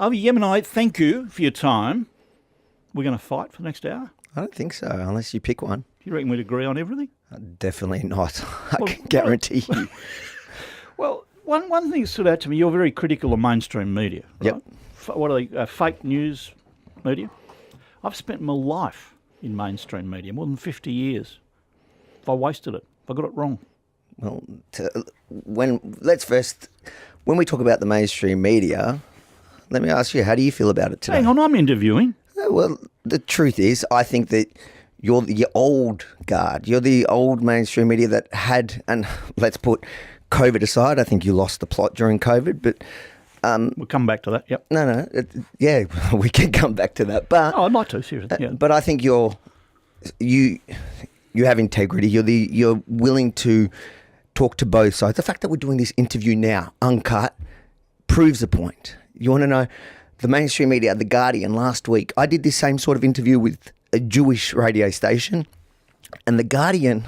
Yemini, thank you for your time. We're going to fight for the next hour? I don't think so, unless you pick one. Do you reckon we'd agree on everything? Definitely not. I can guarantee you. Well, one thing that stood out to me, you're very critical of mainstream media, right? Yep. What are they, fake news media? I've spent my life in mainstream media, more than 50 years. If I wasted it, if I got it wrong. Well, when we talk about the mainstream media, let me ask you, how do you feel about it today? Hang on, I'm interviewing. Well, the truth is, I think that you're the old guard. You're the old mainstream media that had, and let's put COVID aside, I think you lost the plot during COVID, but... we'll come back to that, yep. No, yeah, we can come back to that. But I'd like to, seriously. Yeah. But I think you have integrity. You're willing to talk to both sides. The fact that we're doing this interview now, uncut, proves the point. You want to know, the mainstream media, The Guardian, last week, I did this same sort of interview with a Jewish radio station, and The Guardian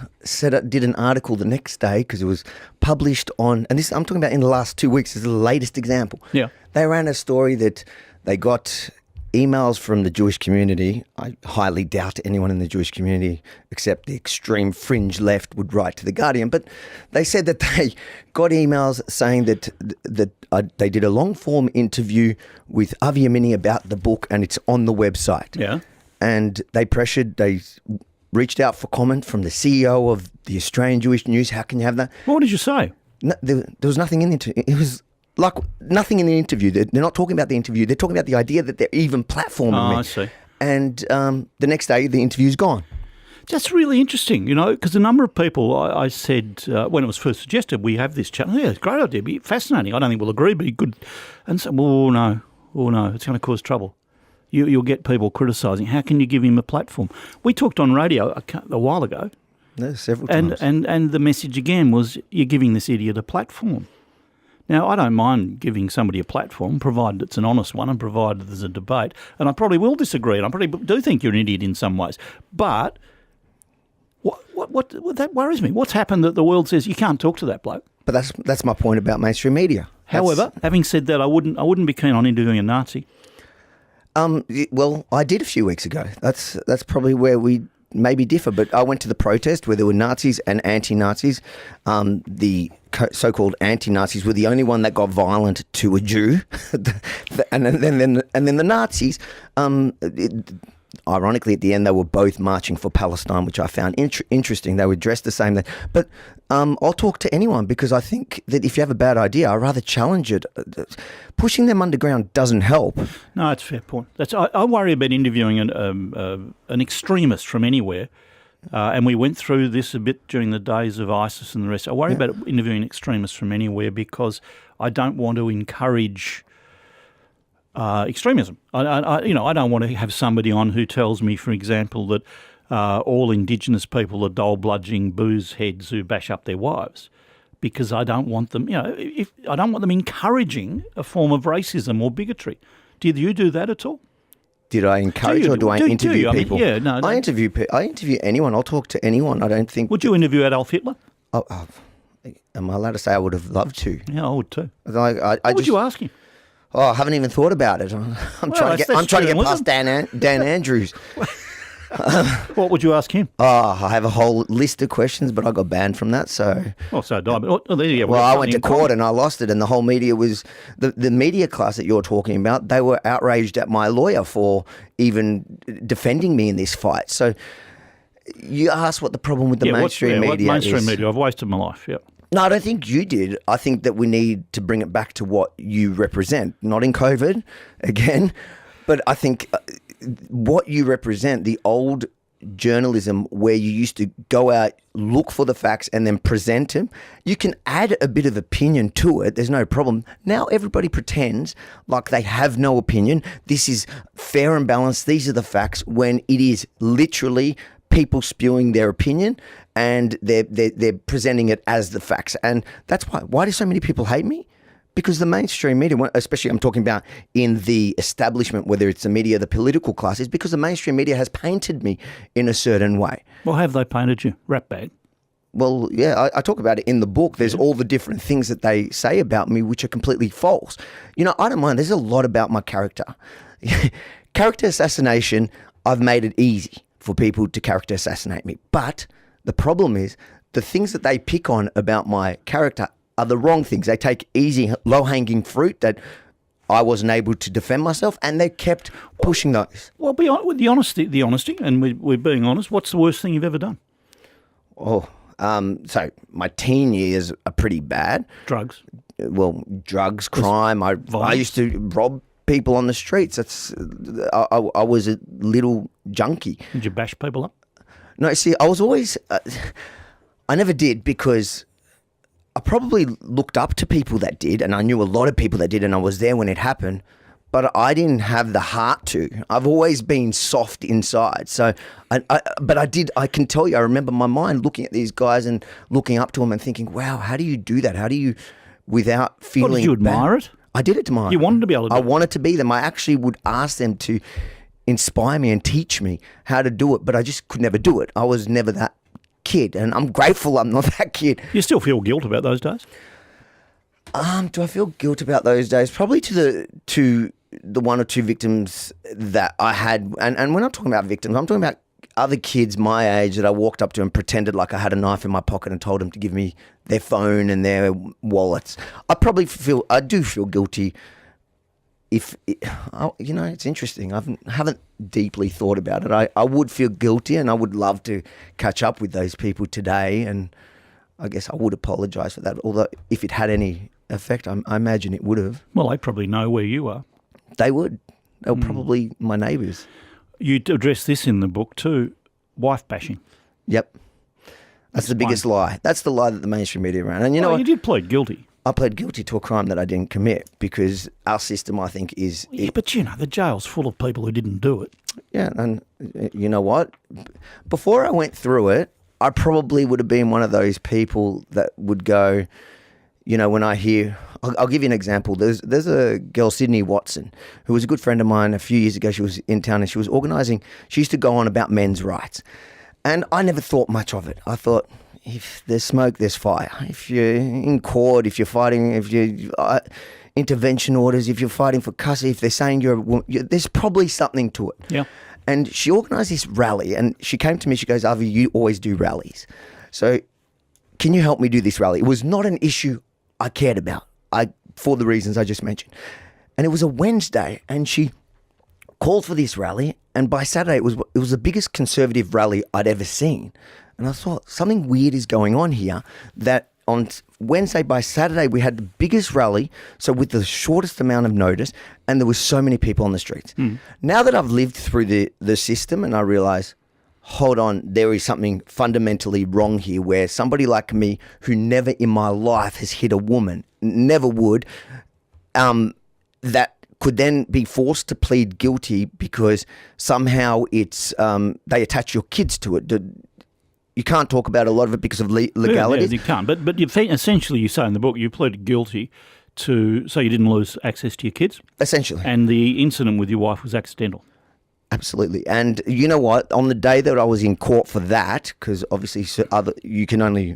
did an article the next day, because it was published on, and this I'm talking about in the last 2 weeks, this is the latest example. Yeah. They ran a story that they got emails from the Jewish community. I highly doubt anyone in the Jewish community, except the extreme fringe left, would write to The Guardian. But they said that they got emails saying that they did a long-form interview with Yemini about the book, and it's on the website. Yeah. And they reached out for comment from the CEO of the Australian Jewish News. How can you have that? What did you say? No, there was nothing in the interview. It was like nothing in the interview. They're not talking about the interview. They're talking about the idea that they're even platforming me. I see. And the next day, the interview's gone. That's really interesting, because a number of people, I said, when it was first suggested, we have this channel. Yeah, it's a great idea, it'd be fascinating. I don't think we'll agree, but good. And so, no, it's going to cause trouble. You'll get people criticising. How can you give him a platform? We talked on radio a while ago. No, several times. And the message again was, you're giving this idiot a platform. Now, I don't mind giving somebody a platform, provided it's an honest one and provided there's a debate. And I probably will disagree, and I probably do think you're an idiot in some ways. But what that worries me. What's happened that the world says you can't talk to that bloke? But that's my point about mainstream media. However, having said that, I wouldn't be keen on interviewing a Nazi. Well, I did a few weeks ago. That's probably where we maybe differ. But I went to the protest where there were Nazis and anti-Nazis. The so-called anti-Nazis were the only one that got violent to a Jew, and then the Nazis. Ironically, at the end, they were both marching for Palestine, which I found interesting. They were dressed the same. But I'll talk to anyone, because I think that if you have a bad idea, I'd rather challenge it. Pushing them underground doesn't help. No, that's a fair point. I worry about interviewing an extremist from anywhere, and we went through this a bit during the days of ISIS and the rest. I worry about interviewing extremists from anywhere, because I don't want to encourage extremism. I don't want to have somebody on who tells me, for example, that all Indigenous people are dole-bludging booze heads who bash up their wives, because I don't want them. I don't want them encouraging a form of racism or bigotry. Do you do that at all? Did I encourage or do I interview people? I mean, I interview anyone. I'll talk to anyone. I don't think. Would you interview Adolf Hitler? Am I allowed to say I would have loved to? Yeah, I would too. What would you ask him? Oh, I haven't even thought about it. I'm trying to get past Dan Andrews. What would you ask him? Oh, I have a whole list of questions, but I got banned from that. So, so did I. But, I went to court and I lost it, and the whole media was the media class that you're talking about. They were outraged at my lawyer for even defending me in this fight. So, you asked what the problem with the mainstream media is. Mainstream media. I've wasted my life. Yeah. No, I don't think you did. I think that we need to bring it back to what you represent, not in COVID again, but I think what you represent, the old journalism where you used to go out, look for the facts and then present them. You can add a bit of opinion to it. There's no problem. Now everybody pretends like they have no opinion. This is fair and balanced. These are the facts, when it is literally people spewing their opinion, and they're presenting it as the facts. And that's why do so many people hate me? Because the mainstream media, especially I'm talking about in the establishment, whether it's the media, the political class, is because the mainstream media has painted me in a certain way. Well, have they painted you? Rat bag. Well, yeah, I talk about it in the book. There's all the different things that they say about me which are completely false. You know, I don't mind. There's a lot about my character. Character assassination, I've made it easy for people to character assassinate me. But the problem is the things that they pick on about my character are the wrong things. They take easy, low-hanging fruit that I wasn't able to defend myself, and they kept pushing those. Well, with the honesty, and we're being honest, what's the worst thing you've ever done? Oh, so my teen years are pretty bad. Drugs? Well, drugs, crime. I used to rob people on the streets. I was a little junkie. Did you bash people up? No, see, I was always... I never did, because I probably looked up to people that did, and I knew a lot of people that did, and I was there when it happened, but I didn't have the heart to. I've always been soft inside. So, I can tell you, I remember my mind looking at these guys and looking up to them and thinking, wow, how do you do that? How do you, without feeling Did you admire it? I did admire it. You wanted to be able to do it? I wanted to be them. I actually would ask them to inspire me and teach me how to do it, but I just could never do it. I was never that kid, and I'm grateful I'm not that kid. You still feel guilt about those days? Do I feel guilt about those days? Probably to the one or two victims that I had, and we're not talking about victims. I'm talking about other kids my age that I walked up to and pretended like I had a knife in my pocket and told them to give me their phone and their wallets. I do feel guilty. It's interesting. I haven't deeply thought about it. I would feel guilty, and I would love to catch up with those people today, and I guess I would apologise for that. Although if it had any effect, I imagine it would have. Well, they probably know where you are. They would. They were probably my neighbours. You address this in the book too, wife bashing. Yep. That's the biggest lie. That's the lie that the mainstream media ran. And you know, you did plead guilty. I pled guilty to a crime that I didn't commit, because our system, I think, is... Yeah, but you know, the jail's full of people who didn't do it. Yeah, and you know what? Before I went through it, I probably would have been one of those people that would go, you know, when I hear... I'll give you an example. There's a girl, Sydney Watson, who was a good friend of mine. A few years ago, she was in town and she was organising... She used to go on about men's rights. And I never thought much of it. I thought... If there's smoke, there's fire. If you're in court, if you're fighting, if you intervention orders, if you're fighting for custody, if they're saying there's probably something to it. Yeah. And she organised this rally, and she came to me. She goes, "Avi, you always do rallies, so can you help me do this rally?" It was not an issue I cared about, for the reasons I just mentioned. And it was a Wednesday, and she called for this rally, and by Saturday it was the biggest conservative rally I'd ever seen. And I thought, something weird is going on here, that on Wednesday, by Saturday, we had the biggest rally, so with the shortest amount of notice, and there was so many people on the streets. Now that I've lived through the system, and I realise, hold on, there is something fundamentally wrong here, where somebody like me, who never in my life has hit a woman, never would, that could then be forced to plead guilty because somehow it's they attach your kids to it. You can't talk about a lot of it because of legalities. Yeah, you can't. But essentially, you say in the book, you pleaded guilty so you didn't lose access to your kids. Essentially. And the incident with your wife was accidental. Absolutely. And you know what? On the day that I was in court for that, because obviously the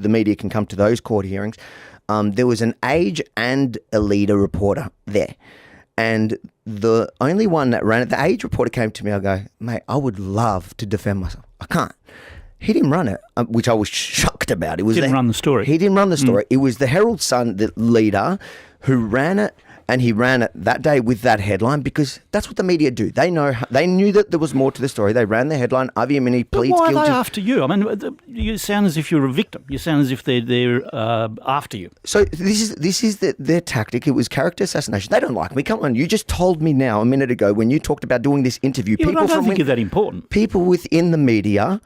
media can come to those court hearings, there was an Age and a Leader reporter there. And the only one that ran it, the Age reporter came to me. I go, "Mate, I would love to defend myself. I can't." He didn't run it, which I was shocked about. He didn't run the story. He didn't run the story. It was the Herald Sun, the leader, who ran it, and he ran it that day with that headline because that's what the media do. They knew that there was more to the story. They ran the headline, Yemini pleads guilty. Why are they after you? I mean, you sound as if you're a victim. You sound as if they're after you. So this is their tactic. It was character assassination. They don't like me. Come on, you just told me now a minute ago when you talked about doing this interview. Yeah, I don't think you're that important. People within the media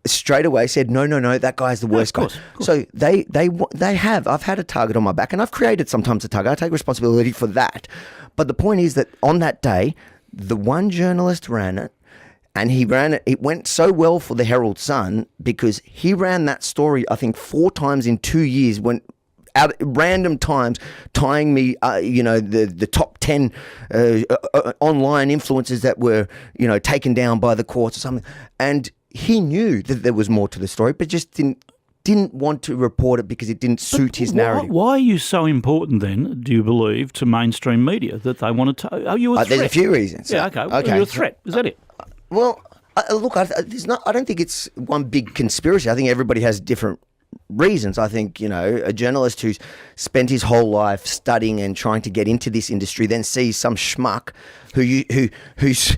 straight away said, no, that guy's the worst guy. So they have. I've had a target on my back, and I've created sometimes a target. I take responsibility for that. But the point is that on that day, the one journalist ran it, and he ran it. It went so well for the Herald Sun because he ran that story, I think, 4 times in 2 years when at random times, tying me, the top 10 online influencers that were, taken down by the courts or something. And he knew that there was more to the story, but just didn't want to report it because it didn't suit his narrative. Why are you so important then, do you believe, to mainstream media that they want to... Are you a threat? There's a few reasons. Yeah, okay. Are you a threat? Is that it? Well, look, I don't think it's one big conspiracy. I think everybody has different reasons. I think, a journalist who's spent his whole life studying and trying to get into this industry then sees some schmuck who used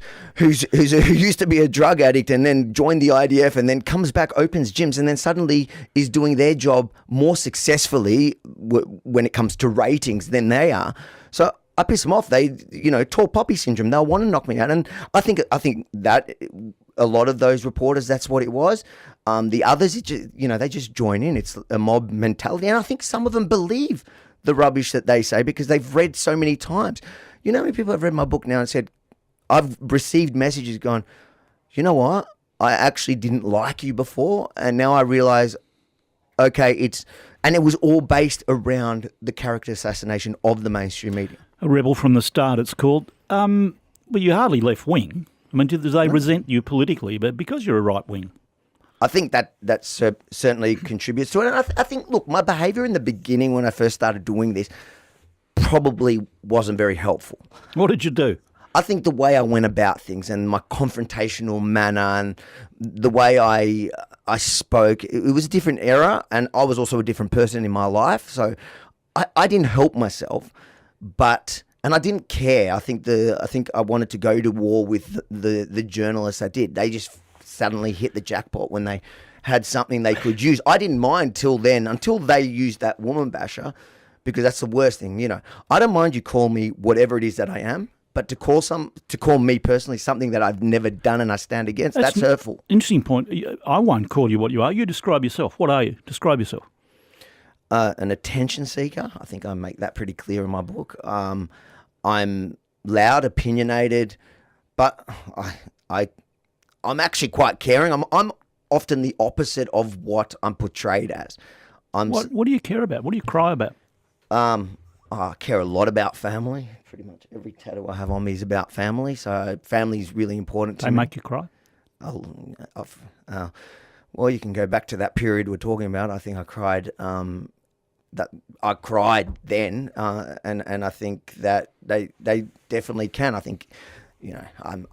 to be a drug addict and then joined the IDF and then comes back, opens gyms, and then suddenly is doing their job more successfully when it comes to ratings than they are. So I piss them off. They, tall poppy syndrome. They'll want to knock me out. And I think that a lot of those reporters, that's what it was. The others, they just join in. It's a mob mentality. And I think some of them believe the rubbish that they say because they've read so many times. You know how many people have read my book now and said, I've received messages going, you know what? I actually didn't like you before. And now I realize, okay, and it was all based around the character assassination of the mainstream media. A rebel from the start, it's called. Well, you hardly left wing. I mean, do they resent you politically, but because you're a right wing? I think that certainly contributes to it. And I think, look, my behaviour in the beginning when I first started doing this probably wasn't very helpful. What did you do? I think the way I went about things and my confrontational manner and the way I spoke, it was a different era, and I was also a different person in my life. So I didn't help myself, and I didn't care. I think I wanted to go to war with the journalists I did. They just suddenly hit the jackpot when they had something they could use. I didn't mind till then, until they used that woman basher, because that's the worst thing. I don't mind you call me whatever it is that I am. But to call me personally something that I've never done and I stand against, that's hurtful. Interesting point. I won't call you what you are. You describe yourself. What are you? Describe yourself. An attention seeker. I think I make that pretty clear in my book. I'm loud, opinionated, but I'm actually quite caring. I'm often the opposite of what I'm portrayed as. What do you care about? What do you cry about? I care a lot about family. Pretty much every tattoo I have on me is about family. So family is really important to me. They make you cry? Well, you can go back to that period we're talking about. I think I cried. That I cried then, and I think that they definitely can. I think, I'm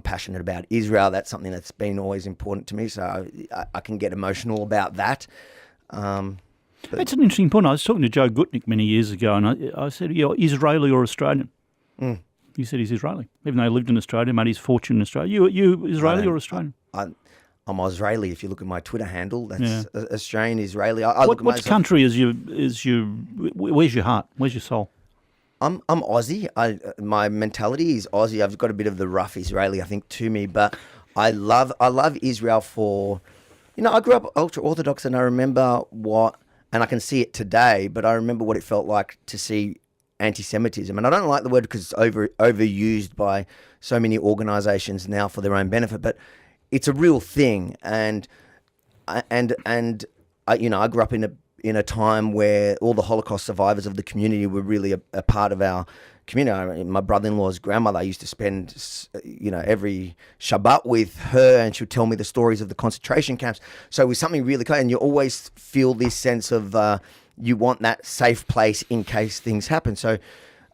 passionate about Israel. That's something that's been always important to me. So I can get emotional about that. That's an interesting point. I was talking to Joe Gutnick many years ago, and I said, "You're Israeli or Australian?" He said he's Israeli, even though he lived in Australia, made his fortune in Australia. You Israeli or Australian? I'm Israeli. If you look at my Twitter handle, that's Australian, Israeli. What country is your? Where's your heart? Where's your soul? I'm Aussie. My mentality is Aussie. I've got a bit of the rough Israeli, I think, to me, but I love Israel for, I grew up ultra Orthodox, and I remember and I can see it today, but I remember what it felt like to see anti-Semitism. And I don't like the word because it's overused by so many organisations now for their own benefit, but it's a real thing. And I grew up in a time where all the Holocaust survivors of the community were really a part of our community. My brother-in-law's grandmother, I used to spend, every Shabbat with her, and she would tell me the stories of the concentration camps. So it was something really close, and you always feel this sense of you want that safe place in case things happen. So,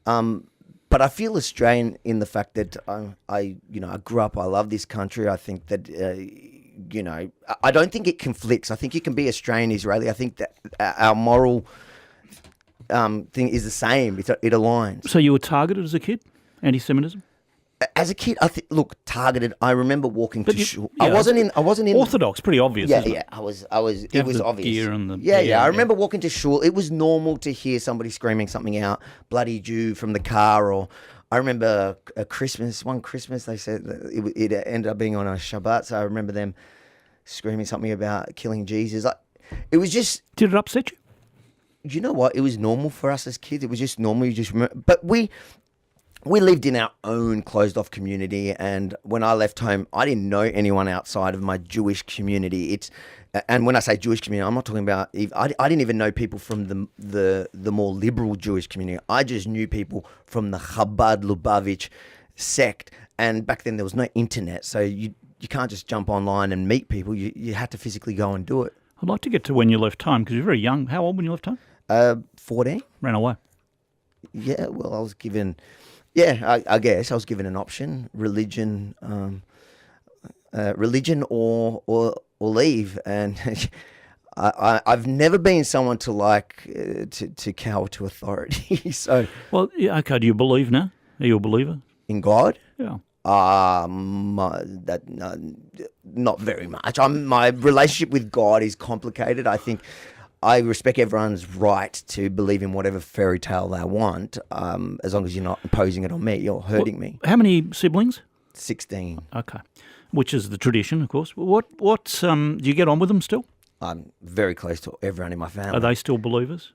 but I feel Australian in the fact that I grew up. I love this country. I think that I don't think it conflicts. I think you can be Australian, Israeli. I think that our moral thing is the same. It aligns. So you were targeted as a kid? Anti-Semitism? As a kid, targeted. I remember walking to shul. I wasn't in Orthodox. Pretty obvious. Yeah, yeah. I was. It was obvious. Gear and the, yeah. I remember walking to shul. It was normal to hear somebody screaming something out, "Bloody Jew" from the car. Or I remember one Christmas they said that it ended up being on a Shabbat. So I remember them screaming something about killing Jesus. It was just. Did it upset you? You know what? It was normal for us as kids. It was just normal. You just remember, but we lived in our own closed-off community, and when I left home, I didn't know anyone outside of my Jewish community. And when I say Jewish community, I'm not talking about. I didn't even know people from the more liberal Jewish community. I just knew people from the Chabad Lubavitch sect, and back then there was no internet, so you you can't just jump online and meet people. You had to physically go and do it. I'd like to get to when you left home, because you're very young. How old when you left home? 14. Ran away. Yeah, well, I was given, I guess I was given an option: religion, religion or leave. And I've never been someone to to cower to authority. So, Well, yeah, okay. Do you believe now? Are you a believer? in God, Yeah. not very much. My relationship with God is complicated. I think I respect everyone's right to believe in whatever fairy tale they want, as long as you're not imposing it on me or hurting me. How many siblings? 16. Okay. Which is the tradition, of course. What's do you get on with them still? I'm very close to everyone in my family. Are they still believers?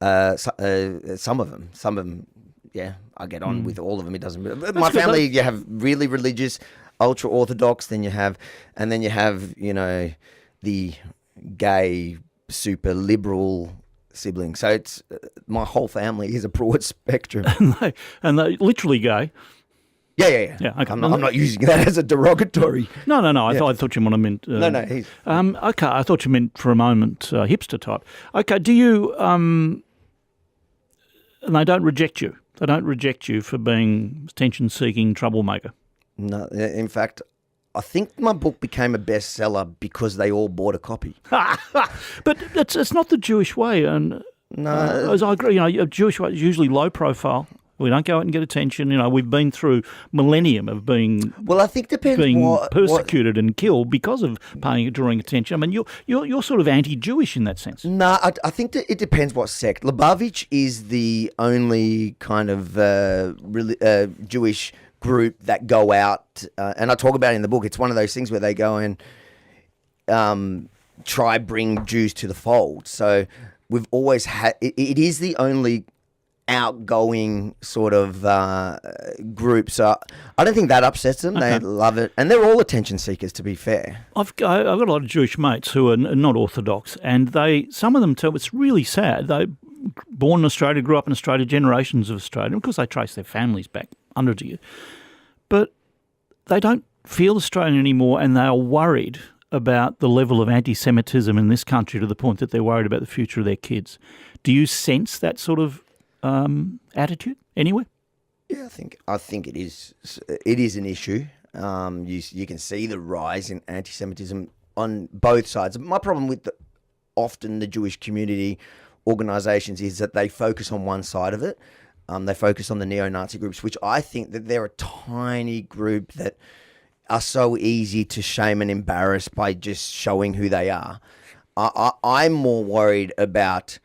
Some of them, yeah, I get on with all of them. It doesn't. My good, family, you have really religious, ultra orthodox. Then you have, the gay, super liberal siblings. So it's my whole family is a broad spectrum. and they literally gay. Yeah. Yeah, okay. I'm not using that as a derogatory. No. I thought you might have meant. No. He's, Okay, I thought you meant for a moment hipster type. Okay, do you? And they don't reject you. They don't reject you for being attention-seeking troublemaker. no, in fact, I think my book became a bestseller because they all bought a copy. But it's not the Jewish way, and No. as I agree, a Jewish way is usually low profile. We don't go out and get attention. We've been through millennium of being Well, I think depends what persecuted and killed because of drawing attention. I mean, you're sort of anti-Jewish in that sense. No, I think that it depends what sect. Lubavitch is the only kind of Jewish group that go out, and I talk about it in the book. It's one of those things where they go and try bring Jews to the fold. So we've always had. It is the only outgoing sort of group. So I don't think that upsets them. Okay. They love it, and they're all attention seekers. To be fair. I've got a lot of Jewish mates who are not Orthodox, and some of them tell it's really sad. They born in Australia, grew up in Australia, generations of Australia, because they trace their families back hundreds of years. But they don't feel Australian anymore, and they are worried about the level of anti-Semitism in this country to the point that they're worried about the future of their kids. Do you sense that sort of attitude anywhere? Yeah, I think it is. It is an issue. You can see the rise in anti-Semitism on both sides. My problem with often the Jewish community organisations is that they focus on one side of it. They focus on the neo-Nazi groups, which I think that they're a tiny group that are so easy to shame and embarrass by just showing who they are. I'm more worried about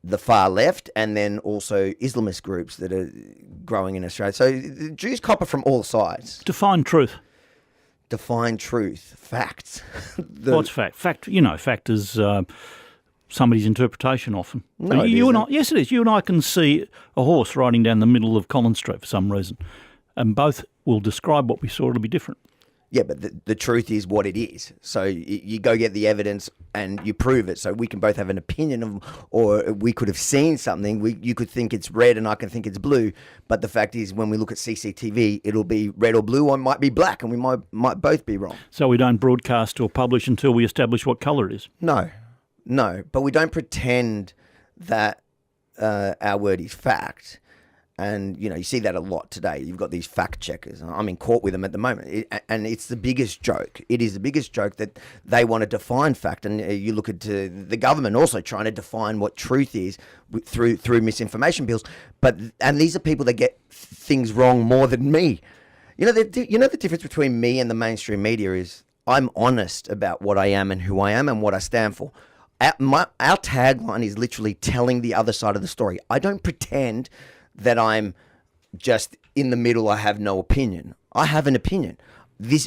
the far left, and then also Islamist groups that are growing in Australia. So the Jews copper from all sides. Define truth. Define truth. Facts. What's fact? Fact is somebody's interpretation often. No, So it you and I, isn't. yes, it is. You and I can see a horse riding down the middle of Collins Street for some reason, and both will describe what we saw. It'll be different. Yeah, but the truth is what it is. So you go get the evidence and you prove it. So we can both have an opinion of, or we could have seen something. You could think it's red and I can think it's blue. But the fact is, when we look at CCTV, it'll be red or blue, or it might be black, and we might both be wrong. So we don't broadcast or publish until we establish what colour it is. No. But we don't pretend that our word is fact. And, you see that a lot today. You've got these fact checkers. I'm in court with them at the moment. And it's the biggest joke. It is the biggest joke that they want to define fact. And you look at the government also trying to define what truth is through misinformation bills. And these are people that get things wrong more than me. The difference between me and the mainstream media is I'm honest about what I am and who I am and what I stand for. Our tagline is literally telling the other side of the story. I don't pretend that I'm just in the middle. I have no opinion. I have an opinion.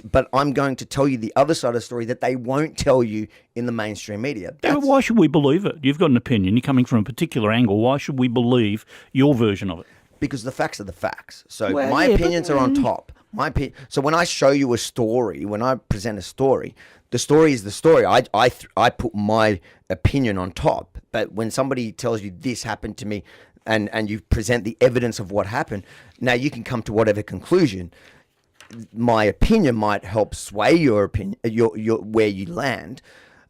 But I'm going to tell you the other side of the story that they won't tell you in the mainstream media. Yeah, why should we believe it? You've got an opinion. You're coming from a particular angle. Why should we believe your version of it? Because the facts are the facts. So Well, my yeah, opinions are on top. So when I show you a story, when I present a story, the story is the story. I put my opinion on top. But when somebody tells you this happened to me, and you present the evidence of what happened, now you can come to whatever conclusion. my opinion might help sway your opinion, your where you land.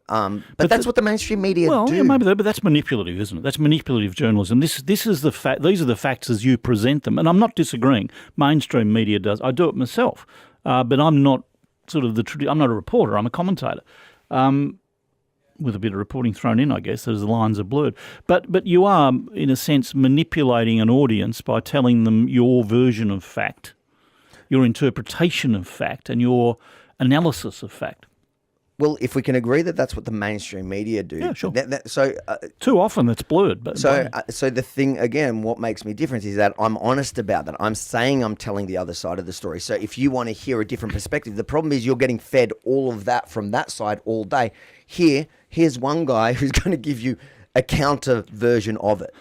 But that's what the mainstream media do. Yeah, maybe, but that's manipulative, isn't it? That's manipulative journalism. This is the fact. These are the facts as you present them, and I'm not disagreeing. Mainstream media does. I do it myself, but I'm not sort of I'm not a reporter. I'm a commentator, with a bit of reporting thrown in, I guess, as the lines are blurred. But you are, in a sense, manipulating an audience by telling them your version of fact, your interpretation of fact, and your analysis of fact. Well, if we can agree that that's what the mainstream media do. Yeah, sure. So too often it's blurred. But so the thing, again, what makes me different is that I'm honest about that. I'm saying I'm telling the other side of the story. So if you want to hear a different perspective, the problem is you're getting fed all of that from that side all day. Here's one guy who's going to give you a counter version of it.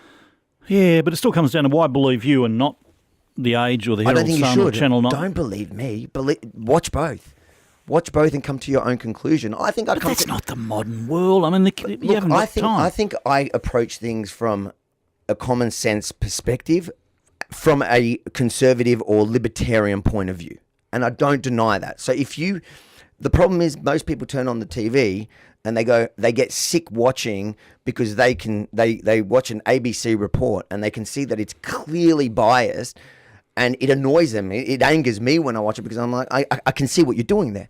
Yeah, but it still comes down to why believe you and not The Age or the Herald Sun or Channel 9. Don't believe me. Watch both. Watch both and come to your own conclusion. I think that's not the modern world. I mean, you haven't got time. I think I approach things from a common sense perspective, from a conservative or libertarian point of view, and I don't deny that. So the problem is most people turn on the TV and they get sick watching because they watch an ABC report and they can see that it's clearly biased. And it annoys them. It angers me when I watch it because I'm like, I can see what you're doing there.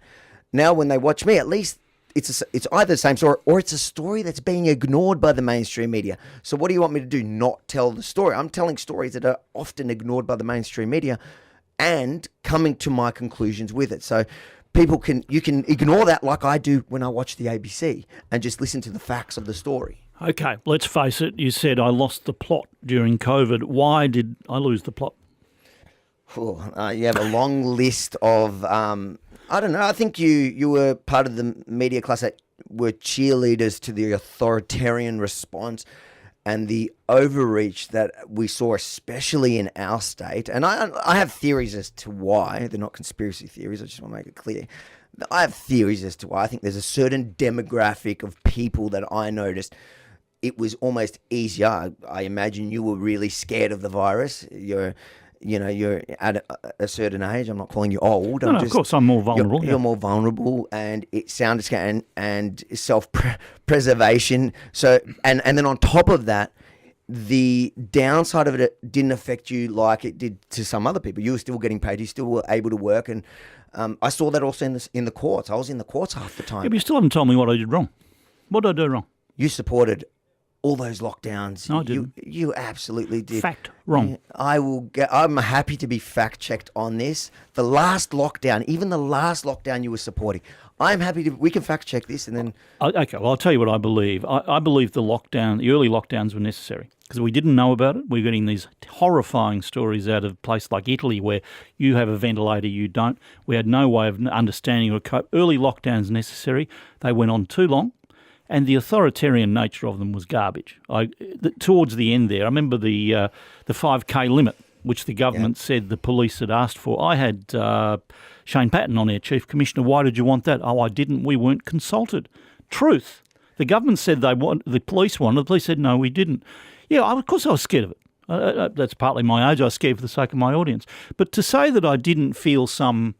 Now, when they watch me, at least it's either the same story or it's a story that's being ignored by the mainstream media. So what do you want me to do? Not tell the story? I'm telling stories that are often ignored by the mainstream media and coming to my conclusions with it. So you can ignore that like I do when I watch the ABC and just listen to the facts of the story. Okay, let's face it. You said I lost the plot during COVID. Why did I lose the plot? You have a long list of, I don't know, I think you were part of the media class that were cheerleaders to the authoritarian response and the overreach that we saw, especially in our state. And I have theories as to why. They're not conspiracy theories, I just want to make it clear. I have theories as to why. I think there's a certain demographic of people that I noticed. It was almost easier. I imagine you were really scared of the virus. You're at a certain age. I'm not calling you old. No, of course, I'm more vulnerable. You're more vulnerable, and it sounds and self-preservation. So, and then on top of that, the downside of it didn't affect you like it did to some other people. You were still getting paid. You still were able to work, and I saw that also in the courts. I was in the courts half the time. Yeah, but you still haven't told me what I did wrong. What did I do wrong? You supported all those lockdowns. No, I didn't. You absolutely did. Fact wrong. I'm happy to be fact checked on this. The last lockdown, even the last lockdown you were supporting, I'm happy we can fact check this and then. Okay, well, I'll tell you what I believe. I believe the early lockdowns were necessary because we didn't know about it. We're getting these horrifying stories out of a place like Italy where you have a ventilator, you don't. We had no way of understanding or cope. Early lockdowns necessary. They went on too long. And the authoritarian nature of them was garbage. Towards the end there, I remember the 5K limit, which the government said the police had asked for. I had Shane Patton on, our Chief Commissioner. Why did you want that? Oh, I didn't. We weren't consulted. Truth. The government said the police wanted. The police said, no, we didn't. Yeah, of course I was scared of it. That's partly my age. I was scared for the sake of my audience. But to say that I didn't feel some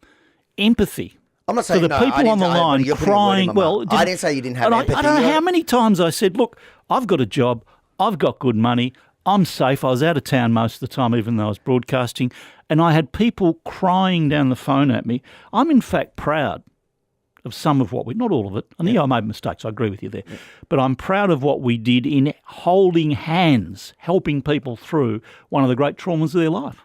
empathy I'm not saying for the people on the line crying. I didn't say you didn't have empathy. I don't know how many times I said, look, I've got a job, I've got good money, I'm safe. I was out of town most of the time, even though I was broadcasting, and I had people crying down the phone at me. I'm in fact proud of some of what not all of it. I think I made mistakes, I agree with you there. Yeah. But I'm proud of what we did in holding hands, helping people through one of the great traumas of their life.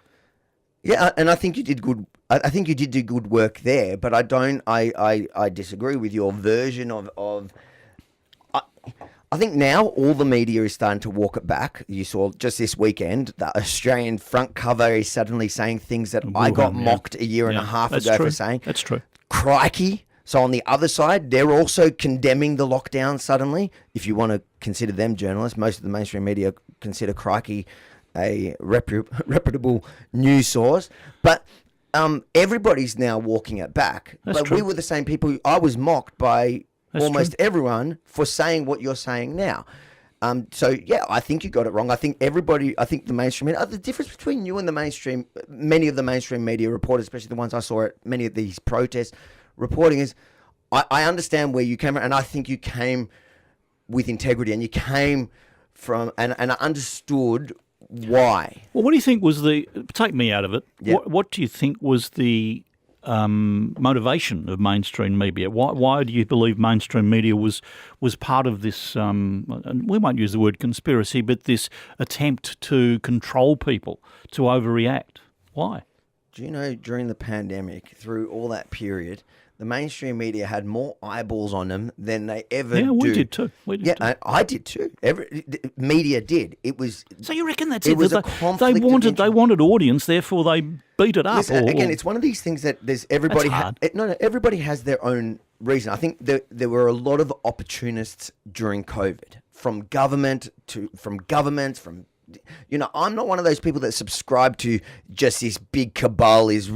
Yeah, and I think you did good. I think you did do good work there, but I disagree with your version of. I think now all the media is starting to walk it back. You saw just this weekend, the Australian front cover is suddenly saying things that I got mocked a year and a half ago for saying. That's true. Crikey. So on the other side, they're also condemning the lockdown suddenly. If you want to consider them journalists, most of the mainstream media consider Crikey a reputable news source. But everybody's now walking it back. That's true. We were the same people. I was mocked by almost everyone for saying what you're saying now. So yeah, I think you got it wrong. I think the mainstream media, the difference between you and the mainstream, many of the mainstream media reporters, especially the ones I saw at many of these protests reporting, is I understand where you came from, and I think you came with integrity, and you came from, and I understood why. Well, what do you think was take me out of it, Yeah. what do you think was the motivation of mainstream media? Why do you believe mainstream media was part of this, and we won't use the word conspiracy, but this attempt to control people, to overreact? Why? Do you know, during the pandemic, through all that period, the mainstream media had more eyeballs on them than they ever do. Yeah, we did too. I did too. Media did. It was. So you reckon that's it it? was that a conflict they of wanted interest. audience, therefore they beat it up. Listen, again, it's one of these things that there's everybody. That's hard. Everybody has their own reason. I think there were a lot of opportunists during COVID, from governments. I'm not one of those people that subscribe to just this big cabal has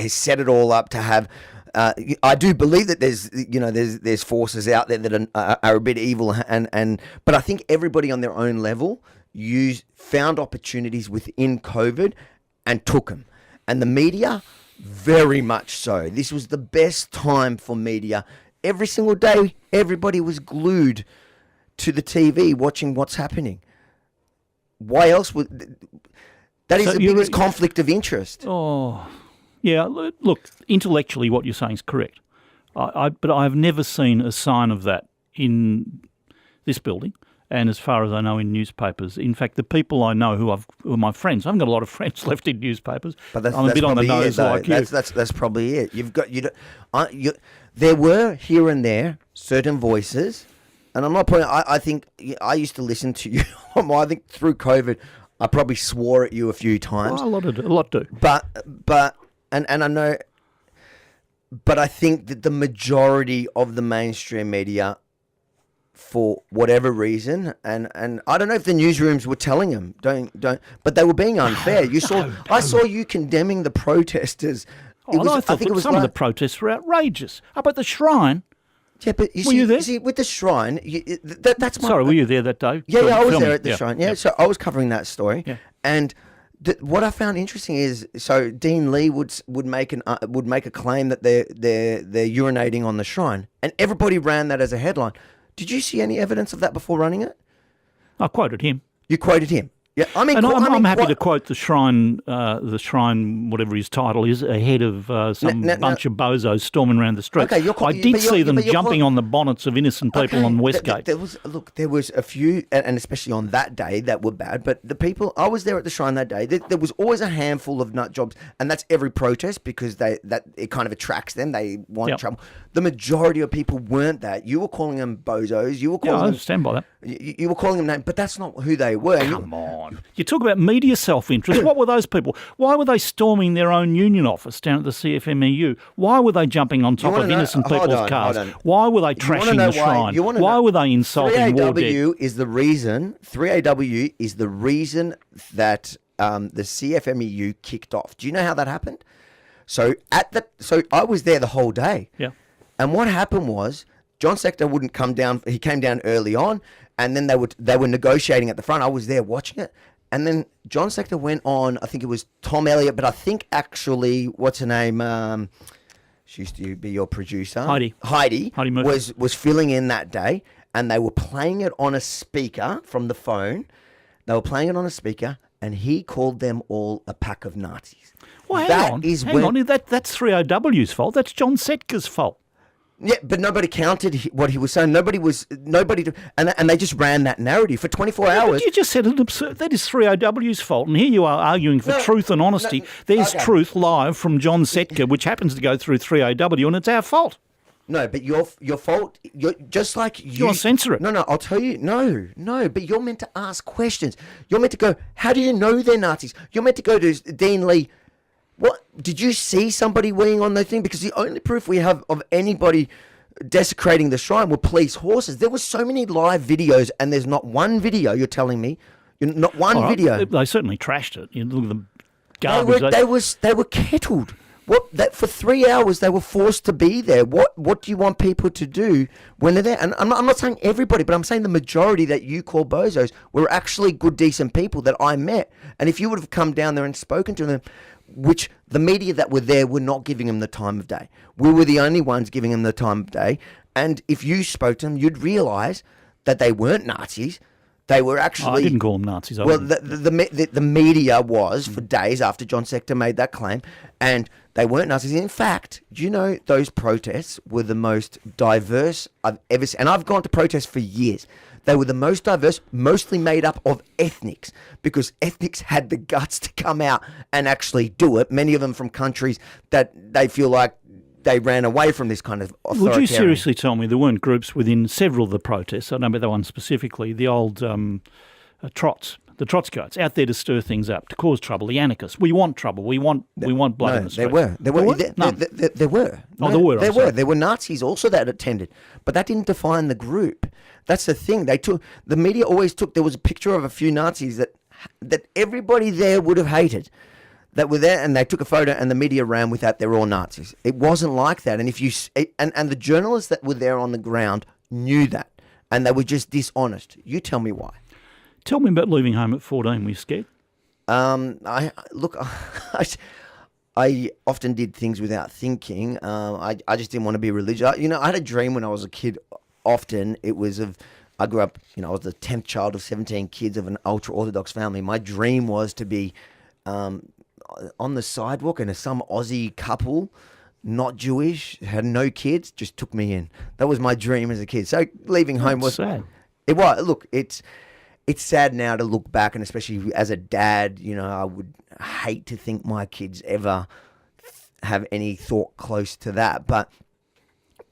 set it all up to have. I do believe that there's forces out there that are a bit evil, but I think everybody on their own level found opportunities within COVID and took them, and the media very much so. This was the best time for media. Every single day, everybody was glued to the TV watching what's happening. Why else would that is the biggest conflict of interest? Oh, yeah. Look, intellectually, what you're saying is correct. But I have never seen a sign of that in this building, and as far as I know, in newspapers. In fact, the people I know who are my friends, I haven't got a lot of friends left in newspapers. But I'm a bit on the nose like you. That's probably it. There were here and there certain voices. And I'm not putting. I think I used to listen to you. I think through COVID, I probably swore at you a few times. Oh, a lot do. But and I know. But I think that the majority of the mainstream media, for whatever reason, and I don't know if the newsrooms were telling them don't, but they were being unfair. I saw you condemning the protesters. I thought some of the protests were outrageous. Up at the shrine. Yeah, but were you there? With the shrine, that's my... Sorry, were you there that day? Yeah, I was there at the shrine. Yeah, so I was covering that story. Yeah. And what I found interesting is, so Dean Lee would make a claim that they're urinating on the shrine, and everybody ran that as a headline. Did you see any evidence of that before running it? I quoted him. You quoted him. Yeah, I'm happy to quote the shrine, whatever his title is, ahead of some bunch of bozos storming around the street. Okay, I did see them jumping on the bonnets of innocent people on Westgate. There was a few, and especially on that day, that were bad. But the people, I was there at the shrine that day. There was always a handful of nut jobs, and that's every protest because it kind of attracts them. They want trouble. The majority of people weren't that. You were calling them bozos. You were calling them. I understand by that. You were calling them names, but that's not who they were. Come on. You talk about media self-interest. What were those people? Why were they storming their own union office down at the CFMEU? Why were they jumping on top of innocent people's cars? Why were they trashing the shrine? Why were they insulting war dead? 3AW is the reason. 3AW is the reason that the CFMEU kicked off. Do you know how that happened? So I was there the whole day. Yeah. And what happened was John Sector wouldn't come down. He came down early on. And then they were negotiating at the front. I was there watching it. And then John Sector went on, I think it was Tom Elliott, but I think actually, what's her name? She used to be your producer. Heidi was filling in that day. And they were playing it on a speaker from the phone. They were playing it on a speaker. And he called them all a pack of Nazis. Well, hang on. That's 3OW's fault. That's John Setka's fault. Yeah, but nobody counted what he was saying. And they just ran that narrative for 24 hours. But you just said it absurd. That is 3OW's fault, and here you are arguing for truth and honesty. There's truth live from John Setka, which happens to go through 3OW, and it's our fault. No, but your fault. You're just like you. You'll censor it. No. I'll tell you. No. But you're meant to ask questions. You're meant to go. How do you know they're Nazis? You're meant to go to Dean Lee. What did you see somebody weeing on that thing? Because the only proof we have of anybody desecrating the shrine were police horses. There were so many live videos, and there's not one video. You're telling me, not one video. They certainly trashed it. You look at the garbage. They were kettled. That for 3 hours they were forced to be there. What do you want people to do when they're there? And I'm not saying everybody, but I'm saying the majority that you call bozos were actually good, decent people that I met. And if you would have come down there and spoken to them, which the media that were there were not giving them the time of day. We were the only ones giving them the time of day. And if you spoke to them, you'd realise that they weren't Nazis. They were actually... I didn't call them Nazis. The media was for days after John Sector made that claim, and they weren't Nazis. In fact, do you know those protests were the most diverse I've ever seen? And I've gone to protests for years. They were the most diverse, mostly made up of ethnics, because ethnics had the guts to come out and actually do it. Many of them from countries that they feel like they ran away from this kind of authoritarian... Would you seriously tell me there weren't groups within several of the protests, I don't know about the one specifically, the old Trots, the Trotskyites, out there to stir things up, to cause trouble, the anarchists? We want trouble. We want blood in the street. There were. There were Nazis also that attended, but that didn't define the group. That's the thing. The media always took... There was a picture of a few Nazis that everybody there would have hated, that were there, and they took a photo, and the media ran with that. They're all Nazis. It wasn't like that. And if you and the journalists that were there on the ground knew that, and they were just dishonest. You tell me why. Tell me about leaving home at 14. Were you scared? I often did things without thinking. I just didn't want to be religious. I had a dream when I was a kid. Often it was I grew up. I was the 10th child of 17 kids of an ultra Orthodox family. My dream was to be on the sidewalk, and some Aussie couple, not Jewish, had no kids, just took me in. That was my dream as a kid. So leaving home was sad. It was. Look, it's sad now to look back, and especially as a dad, I would hate to think my kids ever have any thought close to that. But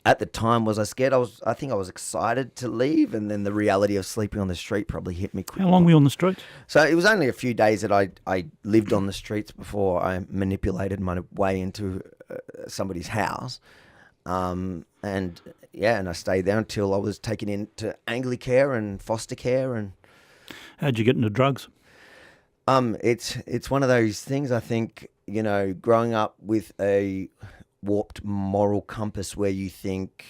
at the time, was I scared? I think I was excited to leave, and then the reality of sleeping on the street probably hit me quickly. How long were you on the streets? So it was only a few days that I lived on the streets before I manipulated my way into somebody's house. And I stayed there until I was taken into Anglicare and foster care. And how'd you get into drugs? It's one of those things, I think, growing up with a warped moral compass where you think,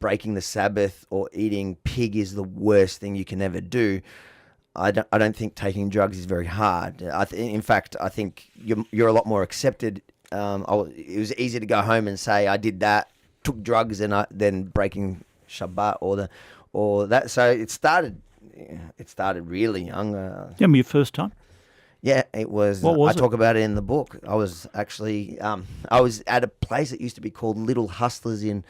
breaking the Sabbath or eating pig is the worst thing you can ever do. I don't think taking drugs is very hard. In fact, I think you're a lot more accepted. It was easy to go home and say I did that, took drugs, and then breaking Shabbat or that. So it started really young. Remember your first time? Yeah, it was. What was I talk about it in the book. I was actually I was at a place that used to be called Little Hustlers in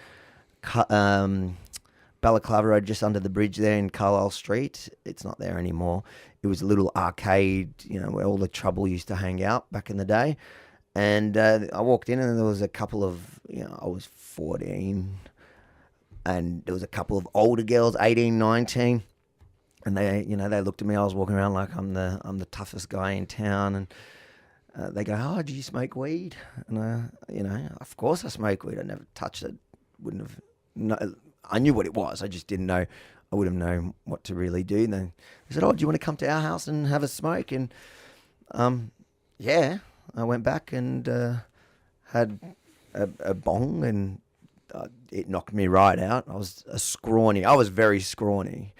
Balaclava Road, just under the bridge there in Carlisle Street. It's not there anymore. It was a little arcade, where all the trouble used to hang out back in the day. And I walked in, and there was a couple of, I was 14, and there was a couple of older girls, 18, 19. And they looked at me. I was walking around like I'm the toughest guy in town, and they go, "Oh, do you smoke weed?" And of course I smoke weed. I never touched it. Wouldn't have. No, I knew what it was. I just didn't know. I would have known what to really do. And they said, "Oh, do you want to come to our house and have a smoke?" And yeah, I went back and had a bong, and it knocked me right out. I was very scrawny.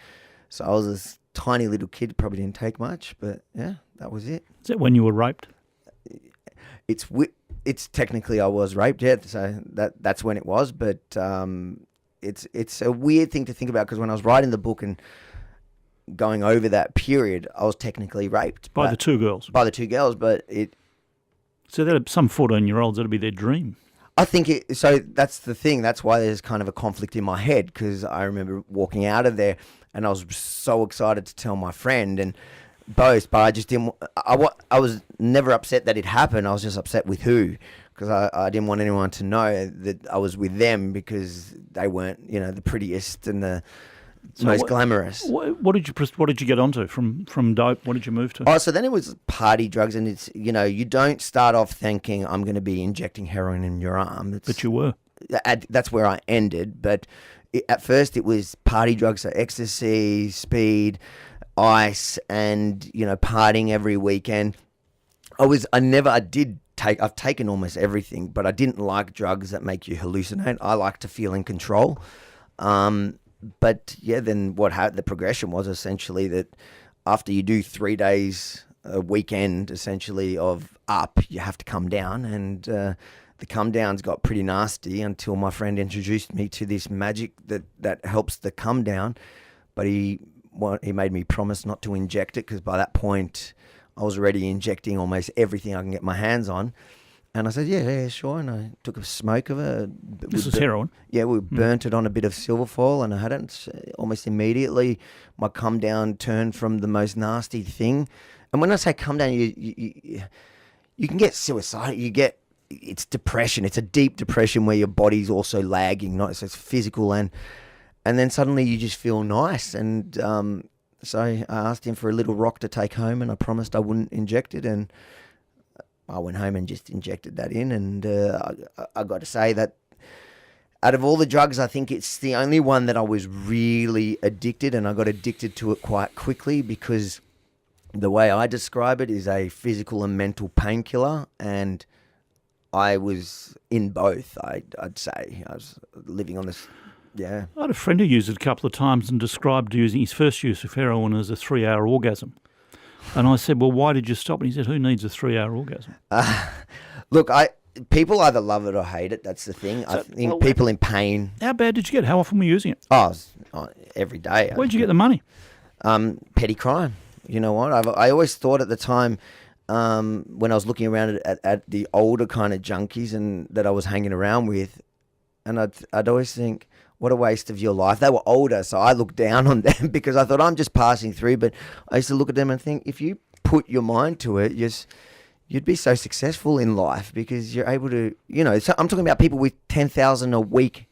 So I was this tiny little kid, probably didn't take much, but yeah, that was it. Is that when you were raped? It's technically I was raped, yeah. So that's when it was, but it's a weird thing to think about, because when I was writing the book and going over that period, I was technically raped by the two girls. By the two girls, but it. So that some 14-year-olds, that'd be their dream. I think so that's the thing. That's why there's kind of a conflict in my head, because I remember walking out of there and I was so excited to tell my friend and boast, but I just didn't. I was never upset that it happened. I was just upset with who, because I didn't want anyone to know that I was with them, because they weren't, the prettiest and the most glamorous. What did you get onto from dope? What did you move to? Oh, so then it was party drugs, and it's you don't start off thinking I'm going to be injecting heroin in your arm. But you were. That's where I ended. But at first it was party drugs, so ecstasy, speed, ice, and partying every weekend. I did I've taken almost everything, but I didn't like drugs that make you hallucinate. I like to feel in control. But yeah, then the progression was essentially that after you do 3 days, a weekend essentially of up, you have to come down, and the come downs got pretty nasty until my friend introduced me to this magic that helps the come down. But he made me promise not to inject it, because by that point I was already injecting almost everything I can get my hands on. And I said, yeah, sure. And I took a smoke of it. This is heroin? Yeah, we burnt it on a bit of silver foil, and I had it almost immediately. My come down turned from the most nasty thing. And when I say come down, you can get suicidal. It's depression. It's a deep depression where your body's also lagging. So it's physical, and then suddenly you just feel nice. And so I asked him for a little rock to take home, and I promised I wouldn't inject it. And I went home and just injected that in. And I got to say that out of all the drugs, I think it's the only one that I was really addicted, and I got addicted to it quite quickly, because the way I describe it is a physical and mental painkiller, and I was in both, I'd say. I was living on this, yeah. I had a friend who used it a couple of times and described using his first use of heroin as a 3-hour orgasm. And I said, well, why did you stop? And he said, who needs a 3-hour orgasm? Look, people either love it or hate it. That's the thing. I think people in pain. How bad did you get? How often were you using it? Every day. Where'd you get the money? Petty crime. You know what? I always thought at the time, when I was looking around at the older kind of junkies and that I was hanging around with, and I'd always think, what a waste of your life. They were older, so I looked down on them because I thought I'm just passing through. But I used to look at them and think, if you put your mind to it, you'd be so successful in life, because you're able to, so I'm talking about people with $10,000 a week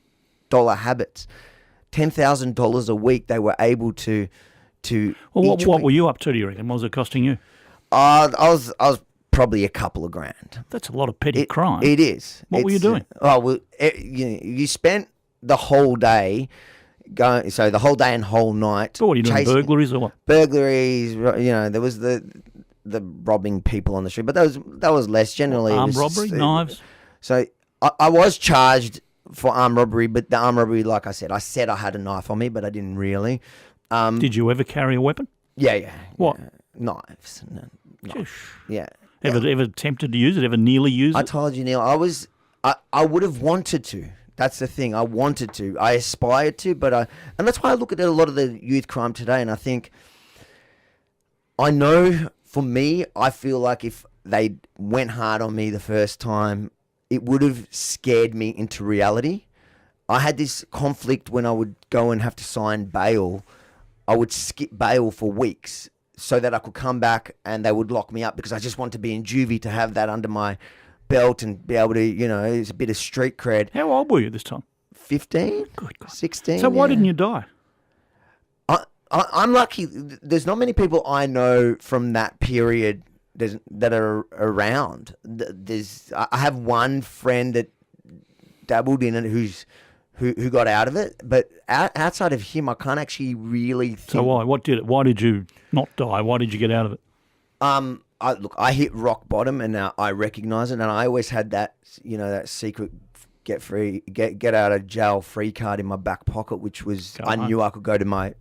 habits. $10,000 a week they were able to. Well, what were you up to, do you reckon? What was it costing you? I was probably a couple of grand. That's a lot of petty crime. It is. What were you doing? You spent the whole day the whole day and whole night. But what are you doing, burglaries or what? Burglaries, there was the robbing people on the street, but that was less generally. Armed robbery, knives? So I was charged for armed robbery, but the armed robbery, like I said I had a knife on me, but I didn't really. Did you ever carry a weapon? Yeah. What? Yeah. Knives. No, yeah. Ever attempted to use it? Ever nearly used it? I told you, Neil, I would have wanted to. That's the thing. I wanted to. I aspired to, and that's why I look at a lot of the youth crime today, and I think, I know for me, I feel like if they went hard on me the first time, it would have scared me into reality. I had this conflict when I would go and have to sign bail. I would skip bail for weeks so that I could come back and they would lock me up, because I just want to be in juvie, to have that under my belt and be able to, it's a bit of street cred. How old were you this time? 15? Good God. 16. So why didn't you die? I'm lucky. There's not many people I know from that period that are around. I have one friend that dabbled in it who got out of it, but outside of him, I can't actually really think. So why? Why did you not die? Why did you get out of it? I hit rock bottom, and I recognise it, and I always had that, that secret get out of jail free card in my back pocket, which was I knew I could go to my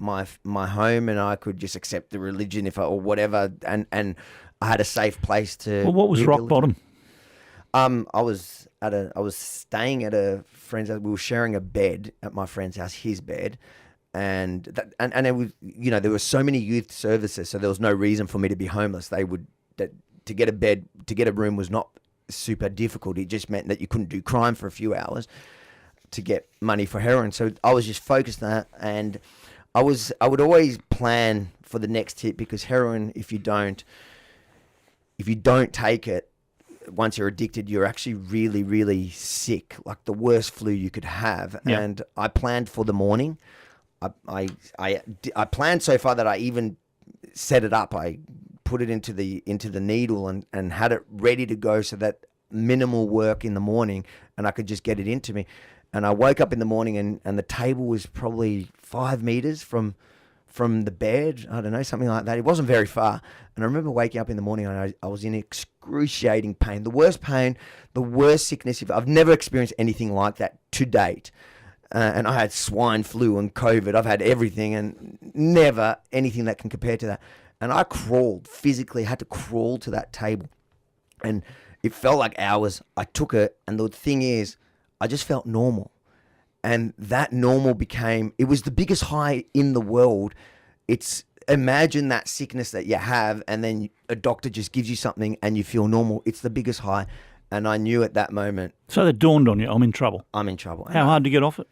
home and I could just accept the religion or whatever, and I had a safe place to. Well, what was rock bottom? I was staying at a friend's house. We were sharing a bed at my friend's house, his bed, and it was, there were so many youth services, so there was no reason for me to be homeless. To get a room was not super difficult. It just meant that you couldn't do crime for a few hours to get money for heroin. So I was just focused on that, and I would always plan for the next hit, because heroin, if you don't take it, once you're addicted, you're actually really, really sick, like the worst flu you could have. Yeah. And I planned for the morning. I planned so far that I even set it up. I put it into the needle and had it ready to go, so that minimal work in the morning and I could just get it into me. And I woke up in the morning and the table was probably 5 meters from from the bed. I don't know, something like that. It wasn't very far. And I remember waking up in the morning and I was in excruciating pain, the worst pain, the worst sickness. I've never experienced anything like that to date. And I had swine flu and COVID. I've had everything and never anything that can compare to that. And I crawled, physically had to crawl to that table. And it felt like hours. I took it. And the thing is, I just felt normal. And that normal it was the biggest high in the world. Imagine that sickness that you have, and then a doctor just gives you something and you feel normal. It's the biggest high. And I knew at that moment. So that dawned on you, I'm in trouble. I'm in trouble. How hard to get off it?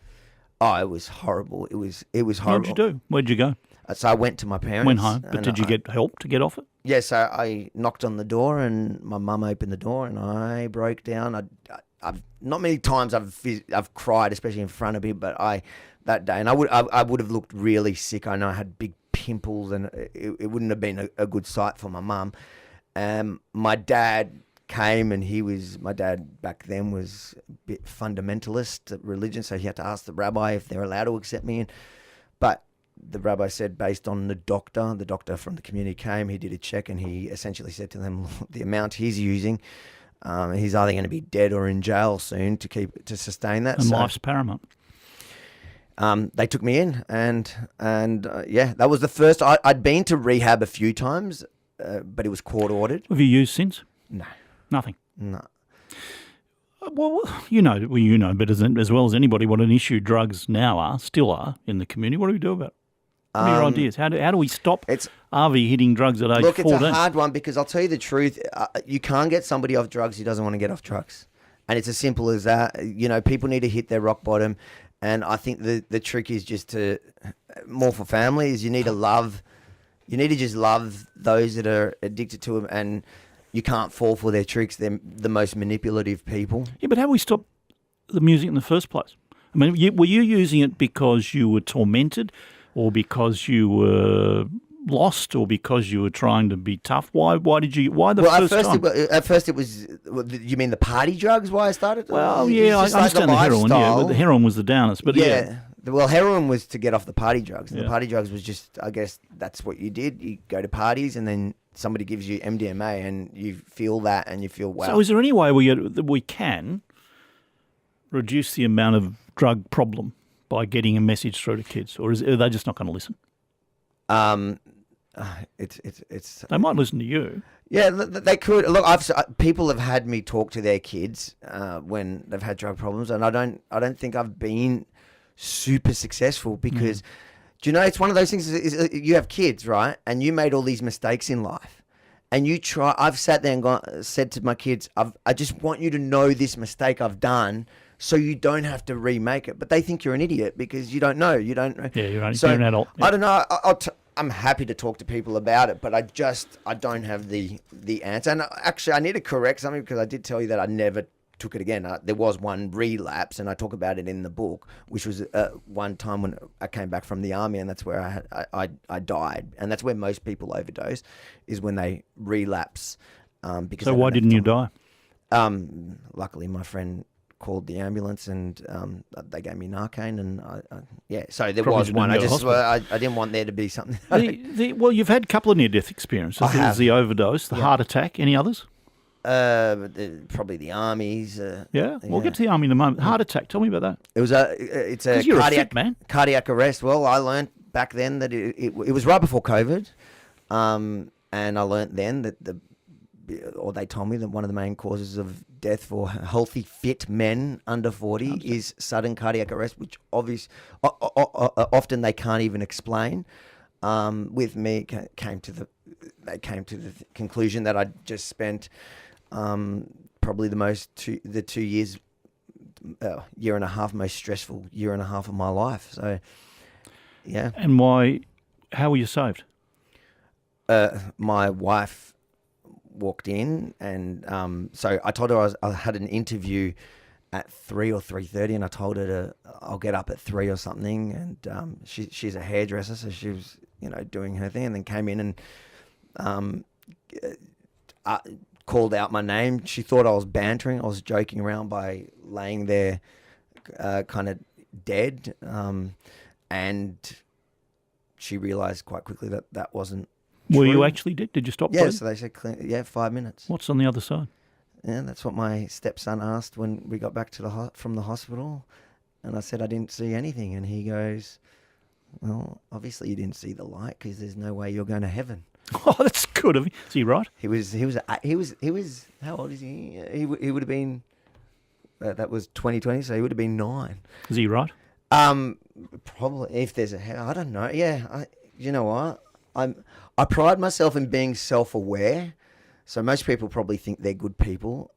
Oh, it was horrible. It was horrible. What did you do? Where'd you go? So I went to my parents. Went home. But did you get help to get off it? Yeah, so I knocked on the door and my mum opened the door and I broke down. I've not many times I've cried, especially in front of him, but that day, and I would have looked really sick. I know I had big pimples, and it wouldn't have been a good sight for my mum. My dad came, and my dad back then was a bit fundamentalist religion, so he had to ask the rabbi if they're allowed to accept me. But the rabbi said, based on the doctor from the community came, he did a check, and he essentially said to them, the amount he's using. He's either going to be dead or in jail soon to sustain that. And life's paramount. They took me in, and that was the first. I'd been to rehab a few times, but it was court ordered. Have you used since? No, nothing. No. Well, you know, but as well as anybody, what an issue drugs still are in the community. What do we do about it? What are your ideas? How do we stop RV hitting drugs at age 14? Look, it's a hard one because I'll tell you the truth. You can't get somebody off drugs who doesn't want to get off drugs. And it's as simple as that. You know, people need to hit their rock bottom. And I think the trick is just more for families, you need to just love those that are addicted to them, and you can't fall for their tricks. They're the most manipulative people. Yeah, but how do we stop the music in the first place? I mean, were you using it because you were tormented, or because you were lost, or because you were trying to be tough? Why the first time? At first it was, you mean the party drugs, why I started? Well, yeah, I understand the heroin, but the heroin was the downest. But yeah. Well, heroin was to get off the party drugs. And the party drugs was just, I guess, that's what you did. You go to parties and then somebody gives you MDMA and you feel that and you feel, wow. So is there any way that we can reduce the amount of drug problem by getting a message through to kids? Or are they just not going to listen? They might listen to you. Yeah, they could. Look, people have had me talk to their kids when they've had drug problems, and I don't think I've been super successful because, do you know, it's one of those things. You have kids, right? And you made all these mistakes in life, and I've sat there and said to my kids, I just want you to know this mistake I've done, so you don't have to remake it. But they think you're an idiot because you don't know. You don't know. Yeah, you're an adult. Yeah. I don't know. I'm happy to talk to people about it, but I don't have the answer. And actually, I need to correct something because I did tell you that I never took it again. There was one relapse, and I talk about it in the book, which was one time when I came back from the army, and that's where I died. And that's where most people overdose, is when they relapse. So why didn't you die? Luckily, my friend called the ambulance and they gave me Narcan and so there Probably was one. I didn't want there to be something. Well, you've had a couple of near-death experiences. There was the overdose, the heart attack. Any others? Probably the armies. We'll get to the army in a moment. Heart attack. Tell me about that. It's a cardiac arrest. Well, I learned back then that it was right before COVID, and I learned then that they told me that one of the main causes of death for healthy, fit men under 40 is sudden cardiac arrest, which often they can't even explain. With me, they came to the conclusion that I just spent probably the 2 years, year and a half, most stressful year and a half of my life. So, yeah. And why? How were you saved? My wife walked in, and so I told her I had an interview at 3 or 3:30, and I told her I'll get up at 3 or something, and she's a hairdresser, so she was doing her thing, and then came in and called out my name. She thought I was bantering. I was joking around by laying there kind of dead, and she realised quite quickly that that wasn't Were true. you actually dead? Did you stop Yeah, bleeding? so they said, 5 minutes. What's on the other side? Yeah, that's what my stepson asked when we got back to from the hospital. And I said I didn't see anything. And he goes, well, obviously you didn't see the light because there's no way you're going to heaven. Oh, that's good of you. Is he right? He was how old is he? He would have been, that was 2020, so he would have been 9. Is he right? Probably, if there's a hell, I don't know. Yeah, you know what? I pride myself in being self-aware. So most people probably think they're good people.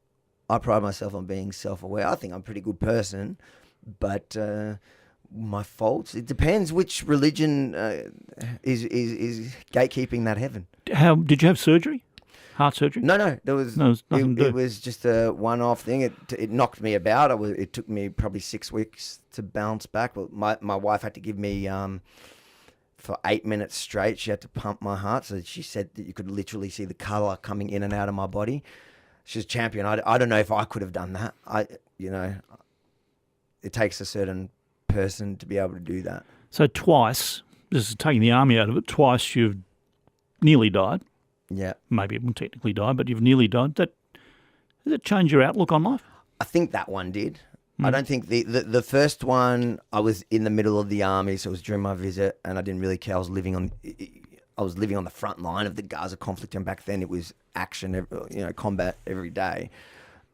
I pride myself on being self-aware. I think I'm a pretty good person, but my faults. It depends which religion is gatekeeping that heaven. How did you have surgery? Heart surgery? No, there was nothing to do. It was just a one-off thing. It knocked me about. It took me probably 6 weeks to bounce back. Well, my wife had to give me for 8 minutes straight. She had to pump my heart. So she said that you could literally see the color coming in and out of my body. She's a champion. I don't know if I could have done that. It takes a certain person to be able to do that. So twice, this is taking the army out of it, twice you've nearly died. Yeah. Maybe it won't technically die, but you've nearly died. Does it change your outlook on life? I think that one did. I don't think the first one, I was in the middle of the army, so it was during my visit, and I didn't really care. I was living on the front line of the Gaza conflict, and back then it was action, combat every day.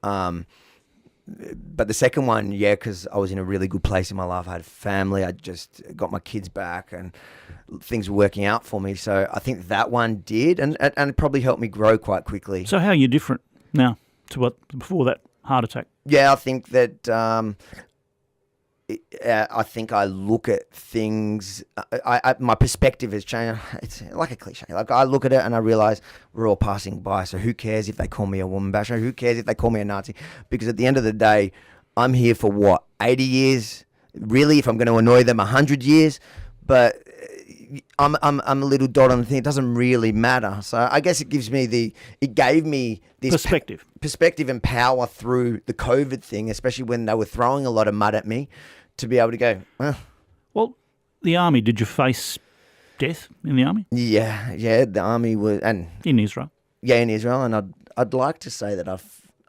But the second one, yeah, because I was in a really good place in my life. I had a family. I just got my kids back, and things were working out for me. So I think that one did, and it probably helped me grow quite quickly. So how are you different now to what before that heart attack? Yeah, I think that I think I look at things. My perspective has changed. It's like a cliche. Like I look at it and I realize we're all passing by. So who cares if they call me a woman basher? Who cares if they call me a Nazi? Because at the end of the day, I'm here for what, 80 years? Really, if I'm going to annoy them, 100 years. But I'm a little dot on the thing. It doesn't really matter. So I guess it gave me this perspective and power through the COVID thing, especially when they were throwing a lot of mud at me, to be able to go, Well, the army, did you face death in the army? Yeah, the army was, and In Israel? yeah, in Israel, and I'd like to say that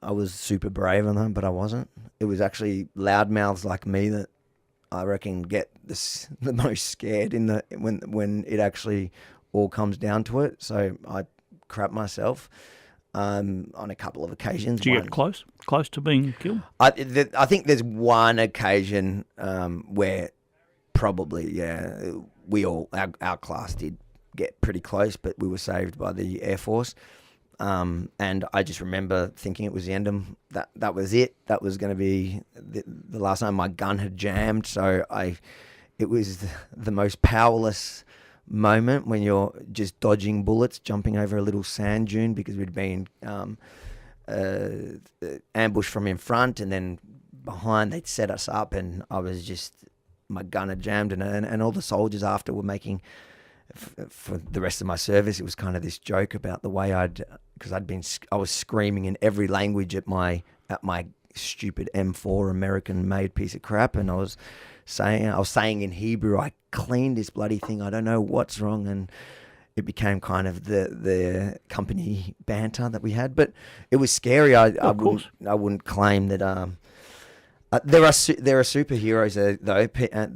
I was super brave on them, but I wasn't. It was actually loudmouths like me that I reckon get the most scared when it actually all comes down to it. So I crap myself on a couple of occasions. Did you get close to being killed? I think there's one occasion where probably, yeah, our class did get pretty close, but we were saved by the Air Force. And I just remember thinking it was the end of that was it. That was going to be the last time my gun had jammed. So it was the most powerless moment when you're just dodging bullets, jumping over a little sand dune because we'd been ambushed from in front, and then behind they'd set us up, and I was just, my gun had jammed, and all the soldiers after were making, for the rest of my service, it was kind of this joke about the way because I was screaming in every language at my stupid M4 American-made piece of crap, and I was saying in Hebrew, I cleaned this bloody thing, I don't know what's wrong, and it became kind of the company banter that we had, but it was scary. I wouldn't claim that. There are superheroes though,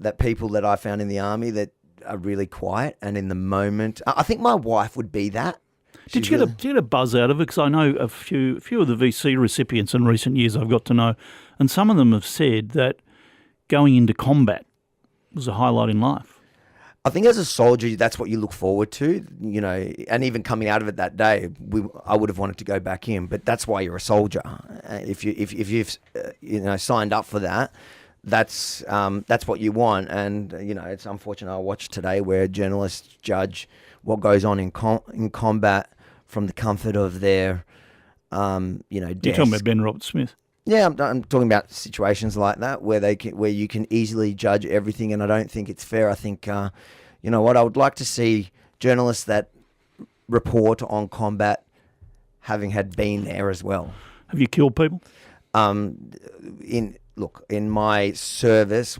that people that I found in the army that are really quiet and in the moment. I think my wife would be that. Did you get a buzz out of it? Because I know a few of the VC recipients in recent years I've got to know, and some of them have said that going into combat was a highlight in life. I think as a soldier, that's what you look forward to, and even coming out of it that day, I would have wanted to go back in, but that's why you're a soldier. If you've signed up for that, that's what you want. And it's unfortunate. I watched today where journalists judge what goes on in combat from the comfort of their desk. You're talking about Ben Roberts-Smith. Yeah, I'm talking about situations like that where you can easily judge everything, and I don't think it's fair. I think, I would like to see journalists that report on combat having had been there as well. Have you killed people? In my service,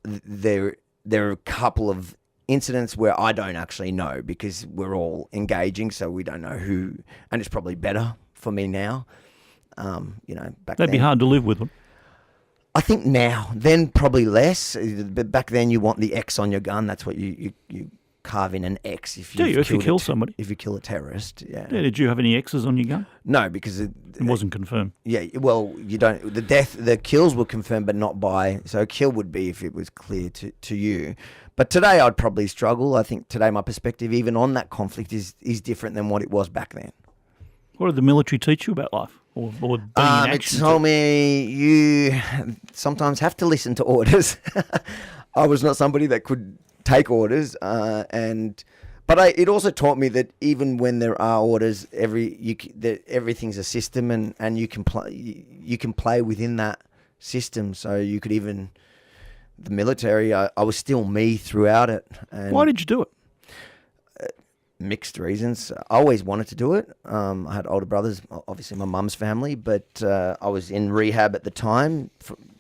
there's there are a couple of incidents where I don't actually know because we're all engaging, so we don't know who, and it's probably better for me now. Back That'd be hard to live with them. I think now, then probably less. But back then, you want the X on your gun. That's what you carve in an X if you kill somebody. If you kill a terrorist, yeah. Did you have any X's on your gun? No, because it wasn't confirmed. Yeah, well, you don't. The kills were confirmed, but not by. So a kill would be if it was clear to you. But today, I'd probably struggle. I think today, my perspective, even on that conflict, is different than what it was back then. What did the military teach you about life? Or being in action? It told me you sometimes have to listen to orders. I was not somebody that could take orders, but it also taught me that even when there are orders, everything's a system, and you can play within that system. So you could even the military. I was still me throughout it. And why did you do it? Mixed reasons. I always wanted to do it. I had older brothers, obviously my mum's family, but I was in rehab at the time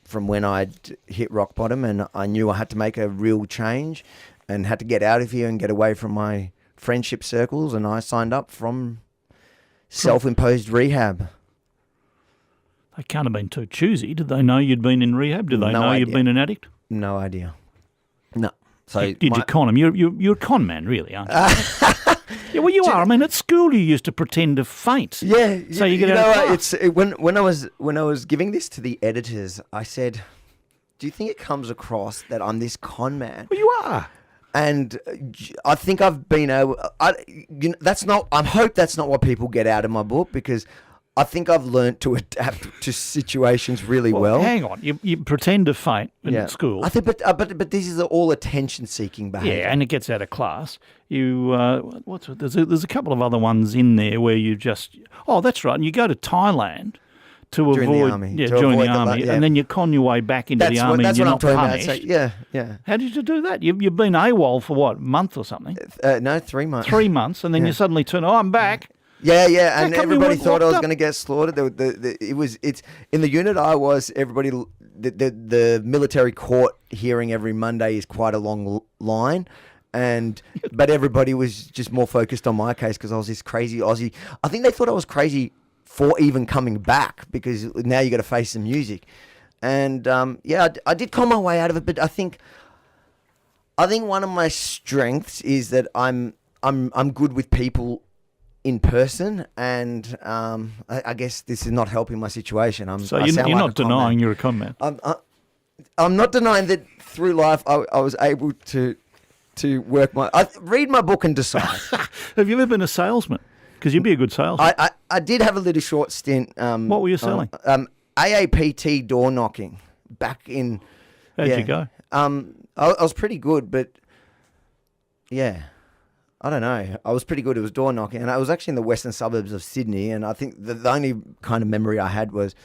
from when I'd hit rock bottom, and I knew I had to make a real change and had to get out of here and get away from my friendship circles, and I signed up from self-imposed rehab. They can't have been too choosy. Did they know you'd been in rehab? Did they know you'd been an addict? No idea. No. So did you con them? You're a con man, really, aren't you? Yeah, well, you are. I mean, at school you used to pretend to faint. Yeah. So you get out of class. When I was giving this to the editors, I said, "Do you think it comes across that I'm this con man?" Well, you are. And I think I've been able. I hope that's not what people get out of my book, because I think I've learned to adapt to situations really well. Hang on, you pretend to faint in school. I think, but this is all attention-seeking behaviour. Yeah, and it gets out of class. There's a couple of other ones in there where you just. Oh, that's right. And you go to Thailand to avoid join the army, and then you con your way back into the army, and you're not punished. About. So, yeah. How did you do that? You've been AWOL for what, a month or something? No, 3 months. 3 months, and then you suddenly turn. Oh, I'm back. Yeah, and everybody thought I was going to get slaughtered. It's in the unit I was. Everybody, the military court hearing every Monday is quite a long line, but everybody was just more focused on my case because I was this crazy Aussie. I think they thought I was crazy for even coming back, because now you got to face the music, and I did con my way out of it. But I think one of my strengths is that I'm good with people in person, and I guess this is not helping my situation. You're not denying you're a con man. I'm not denying that through life I was able to work read my book and decide. Have you ever been a salesman? Because you'd be a good salesman. I did have a little short stint. What were you selling? AAPT door knocking back in. How'd you go? I was pretty good, but yeah. I don't know. I was pretty good. It was door knocking, and I was actually in the western suburbs of Sydney. And I think the only kind of memory I had was,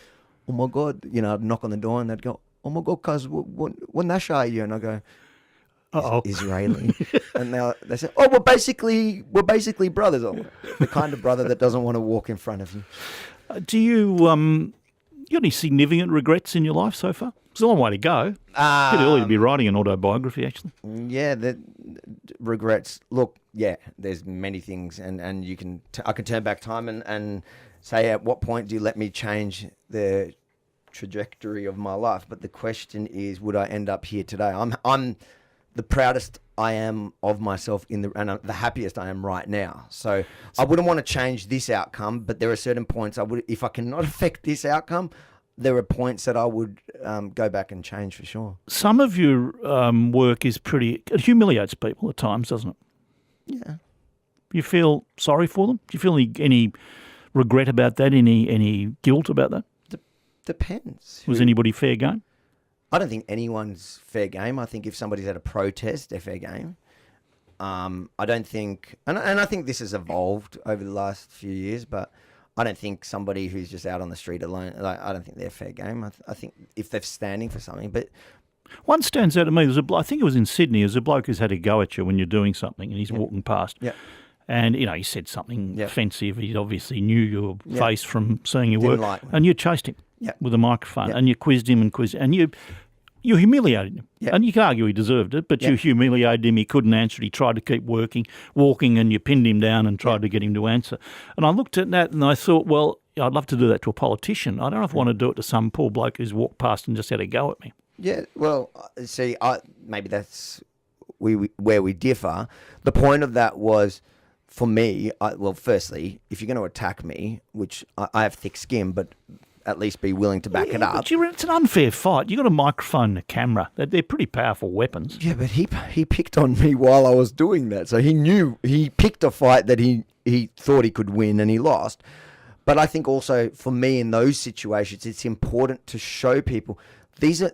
"Oh my God!" I'd knock on the door, and they'd go, "Oh my God, cuz what national are you?" And I go, Israeli. And they say, "Oh, we're basically brothers." The kind of brother that doesn't want to walk in front of you. Do you got any significant regrets in your life so far? There's a long way to go. A bit early to be writing an autobiography, actually. Yeah, the regrets. Look, yeah, there's many things, and I can turn back time and say, at what point do you let me change the trajectory of my life? But the question is, would I end up here today? I'm the proudest I am of myself and the happiest I am right now. So I wouldn't want to change this outcome, but there are certain points if I cannot affect this outcome, there are points that I would go back and change for sure. Some of your work it humiliates people at times, doesn't it? Yeah. You feel sorry for them? Do you feel any regret about that? Any guilt about that? Depends. Was anybody fair game? I don't think anyone's fair game. I think if somebody's at a protest, they're fair game. I don't think, and I think this has evolved over the last few years, but I don't think somebody who's just out on the street alone, I don't think they're fair game. I think if they're standing for something, but one stands out to me. I think it was in Sydney. There's a bloke who's had a go at you when you're doing something, and he's walking past. Yeah. And he said something offensive. He obviously knew your face from seeing your work, and you chased him with a microphone, and you quizzed him and you You humiliated him. Yeah. And you can argue he deserved it, but you humiliated him. He couldn't answer it. He tried to keep walking, and you pinned him down and tried to get him to answer. And I looked at that and I thought, well, I'd love to do that to a politician. I don't know if I want to do it to some poor bloke who's walked past and just had a go at me. Yeah, well, see, maybe that's where we differ. The point of that was, for me, firstly, if you're going to attack me, which I have thick skin, but at least be willing to back it up. But it's an unfair fight. You've got a microphone and a camera. They're pretty powerful weapons. Yeah, but he picked on me while I was doing that. So he picked a fight that he thought he could win and he lost. But I think also for me in those situations, it's important to show people these are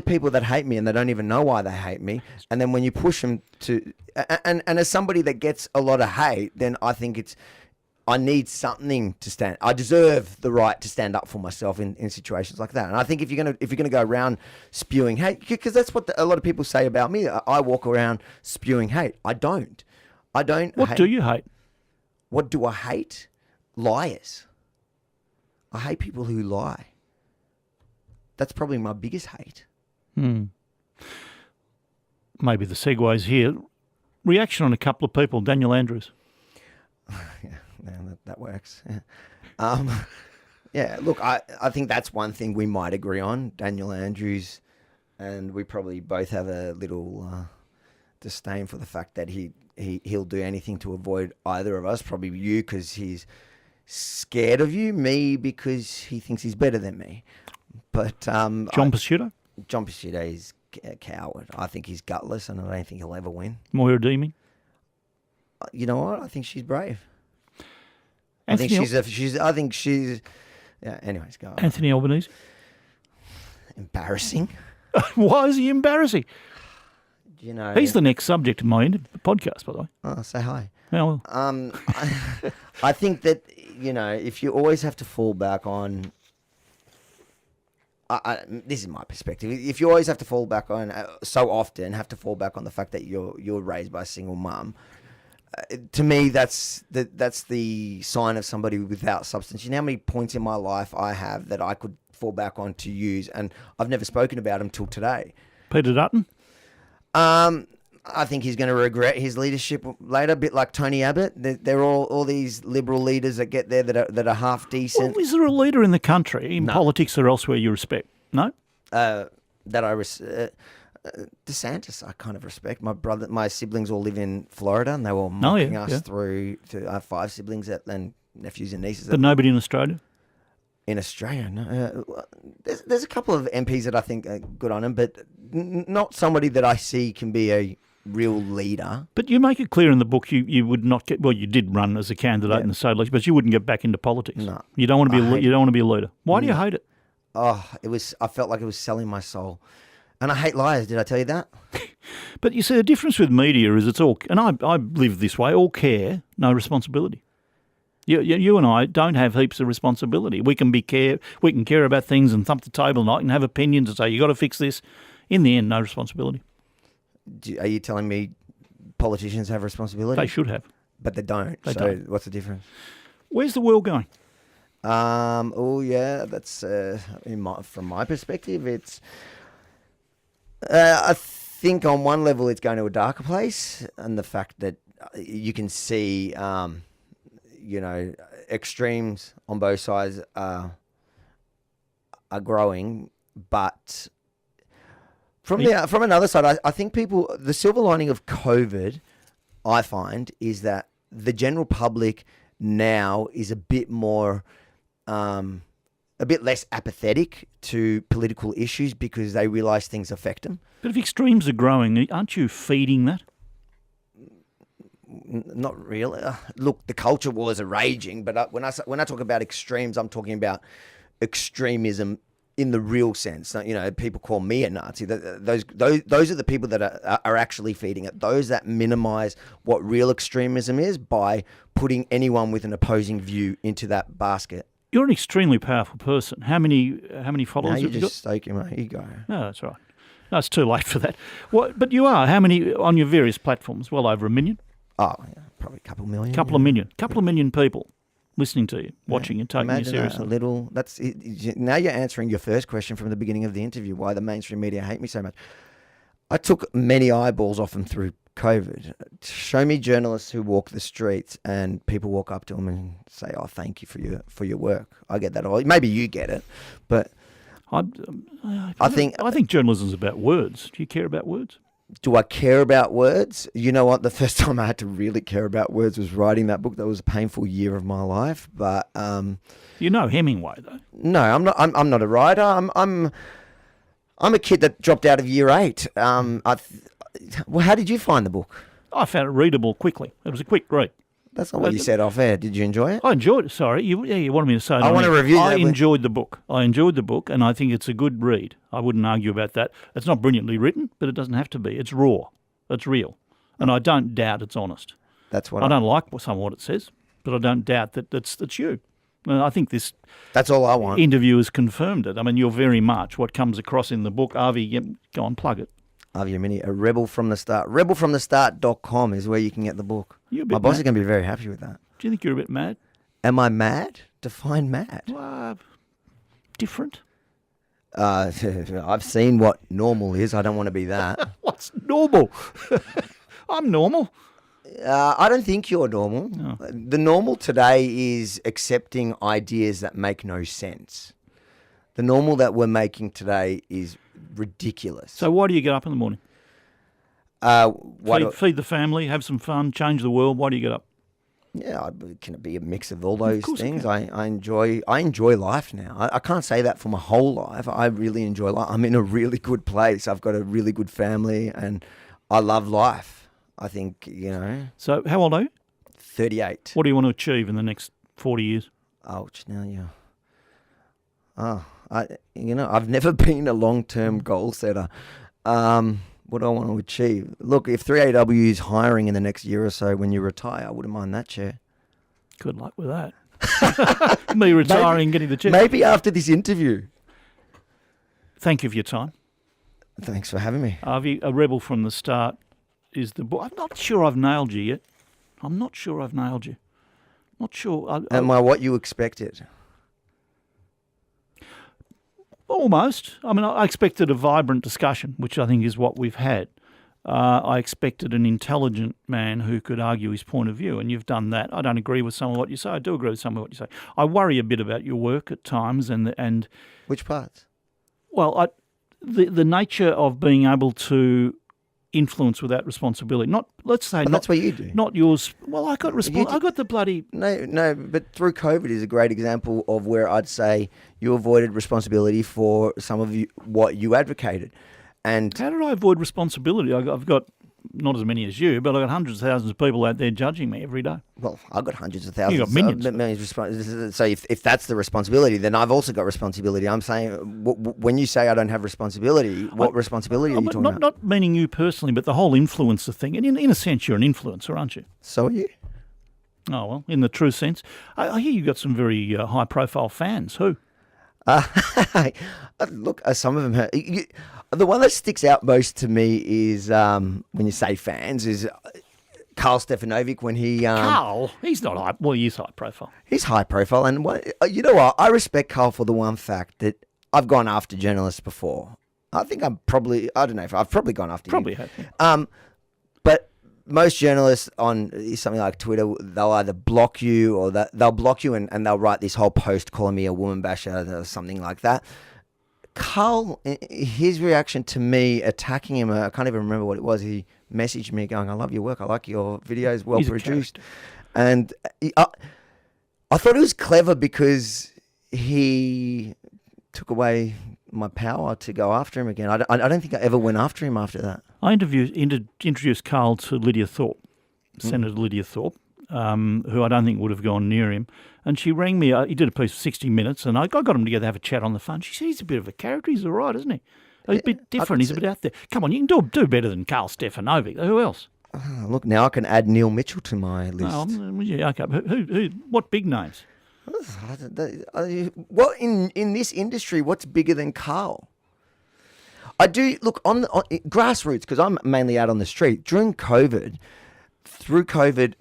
people that hate me and they don't even know why they hate me. And then when you push them to, and as somebody that gets a lot of hate, then I think I need something to stand. I deserve the right to stand up for myself in situations like that. And I think if you're gonna go around spewing hate, because that's what a lot of people say about me. I walk around spewing hate. I don't. What do you hate? What do I hate? Liars. I hate people who lie. That's probably my biggest hate. Maybe the segue's here. Reaction on a couple of people. Daniel Andrews. Yeah, that works. Yeah. Yeah, look, I think that's one thing we might agree on, Daniel Andrews, and we probably both have a little disdain for the fact that he'll do anything to avoid either of us. Probably you because he's scared of you, me because he thinks he's better than me. But John Pesutto? John Pesutto is a coward. I think he's gutless, and I don't think he'll ever win. Moira Deeming? You know what? I think she's brave. Anthony I think she's. Yeah. Anyways, go on. Anthony Albanese? Embarrassing. Why is he embarrassing? You know, he's the next subject of my podcast, by the way. Oh, say hi. Oh, well. I think that if you always have to fall back on. This is my perspective. If you always have to fall back on, so often have to fall back on the fact that you're raised by a single mum, to me that's the sign of somebody without substance. You know how many points in my life I have that I could fall back on to use, and I've never spoken about them till today. Peter Dutton? I think he's going to regret his leadership later, a bit like Tony Abbott. They're all these liberal leaders that get there that are half decent. Well, is there a leader in the country, in politics or elsewhere, you respect? No? DeSantis, I kind of respect. My siblings all live in Florida, and they were mocking us through to our 5 siblings and nephews and nieces. But nobody in Australia? In Australia, no. There's a couple of MPs that I think are good on them, but not somebody that I see can be a real leader. But you make it clear in the book you would not get. Well, you did run as a candidate in the state election, but you wouldn't get back into politics. No, you don't want to be. You don't want to be a leader. Why do you hate it? Oh, I felt like it was selling my soul, and I hate liars. Did I tell you that? But you see, the difference with media is it's all, and I live this way: all care, no responsibility. You and I don't have heaps of responsibility. We can care about things and thump the table and I can have opinions and say, you got to fix this. In the end, no responsibility. Are you telling me politicians have responsibility? They should have. But they don't. They don't. What's the difference? Where's the world going? That's from my perspective, it's. I think on one level it's going to a darker place, and the fact that you can see. Extremes on both sides are growing, but from another side, I think the silver lining of COVID, I find, is that the general public now is a bit more, a bit less apathetic to political issues because they realise things affect them. But if extremes are growing, aren't you feeding that? Not really. Look, the culture wars are raging, but when I talk about extremes, I'm talking about extremism in the real sense. People call me a Nazi. Those are the people that are actually feeding it. Those that minimise what real extremism is by putting anyone with an opposing view into that basket. You're an extremely powerful person. How many followers have you got? You're just stoking my ego. No, that's right. No, it's too late for that. But you are. How many on your various platforms? Well over 1 million. Oh, yeah, probably a couple million. Couple of million people. listening to you, watching you, taking you Imagine seriously. a little. That's it. Now you're answering your first question from the beginning of the interview. Why the mainstream media hate me so much? I took many eyeballs off them through COVID. Show me journalists who walk the streets and people walk up to them and say, "Oh, thank you for your work." I get that. Maybe you get it, but I think journalism's about words. Do you care about words? do I care about words? You know what? The first time I had to really care about words was writing that book. That was a painful year of my life. But you know Hemingway, though. no, I'm not. I'm not a writer. I'm a kid that dropped out of year 8. Well, how did you find the book? I found it readable quickly. It was a quick read. That's not what you said off air. Did you enjoy it? I enjoyed it. Sorry, you wanted me to say it. I want to review that. I enjoyed the book. And I think it's a good read. I wouldn't argue about that. It's not brilliantly written, but it doesn't have to be. It's raw. It's real, and I don't doubt it's honest. That's what I don't like some of what it says, but I don't doubt that that's you. And I think this. That's all I want. Interview has confirmed it. I mean, you're very much what comes across in the book. Avi, go on, plug it. Avi Yemini, a rebel from the start. Rebelfromthestart.com is where you can get the book. My boss is going to be very happy with that. Do you think you're a bit mad? Am I mad? Define mad. Different. I've seen what normal is. I don't want to be that. What's normal? I'm normal. I don't think you're normal. No. The normal today is accepting ideas that make no sense. The normal that we're making today is ridiculous. So why do you get up in the morning? Feed the family, have some fun, change the world. Why do you get up? Yeah, it can be a mix of all those things. I enjoy life now. I can't say that for my whole life. I really enjoy life. I'm in a really good place. I've got a really good family, and I love life. I think, So how old are you? 38. What do you want to achieve in the next 40 years? Ouch! Now you. I've never been a long-term goal setter. What do I want to achieve? Look, if 3AW is hiring in the next year or so when you retire, I wouldn't mind that chair. Good luck with that. Me retiring, getting the chair. Maybe after this interview. Thank you for your time. Thanks for having me. Avi, A Rebel from the Start is the book. I'm not sure I've nailed you yet. Not sure. Am I what you expected? Almost. I mean, I expected a vibrant discussion, which I think is what we've had. I expected an intelligent man who could argue his point of view, and you've done that. I don't agree with some of what you say. I do agree with some of what you say. I worry a bit about your work at times, and which parts? Well, the nature of being able to influence without responsibility. That's what you do. Not yours. Well, I got the bloody. No. But through COVID is a great example of where I'd say you avoided responsibility for some of what you advocated. And how did I avoid responsibility? I've got not as many as you, but I've got hundreds of thousands of people out there judging me every day. Well, I've got hundreds of thousands. You've got millions. So if that's the responsibility, then I've also got responsibility. I'm saying, when you say I don't have responsibility, what responsibility are you talking about? Not meaning you personally, but the whole influencer thing. And in a sense, you're an influencer, aren't you? So are you. Oh, well, in the true sense. I hear you've got some very high-profile fans. Who? Look, some of them. The one that sticks out most to me is when you say fans is Carl Stefanovic when he. Carl, he's not high. Well, he's high profile. He's high profile, and you know what? I respect Carl for the one fact that I've gone after journalists before. I think I don't know if I've probably gone after probably you. Have. Yeah. But most journalists on something like Twitter, they'll either block you or they'll block you and they'll write this whole post calling me a woman basher or something like that. Carl, his reaction to me attacking him, I can't even remember what it was. He messaged me going, "I love your work. I like your videos, well produced." And I thought it was clever because he took away my power to go after him again. I don't think I ever went after him after that. I introduced Carl to Lydia Thorpe, Senator Lydia Thorpe, who I don't think would have gone near him. And she rang me. He did a piece of 60 Minutes, and I got him together to have a chat on the phone. She said, he's a bit of a character. He's all right, isn't he? He's a bit different. He's a bit out there. Come on, you can do better than Carl Stefanovic. Who else? Look, now I can add Neil Mitchell to my list. Oh, yeah, okay. Who? What big names? What in this industry? What's bigger than Carl? I do look on grassroots because I'm mainly out on the street during COVID. Through COVID,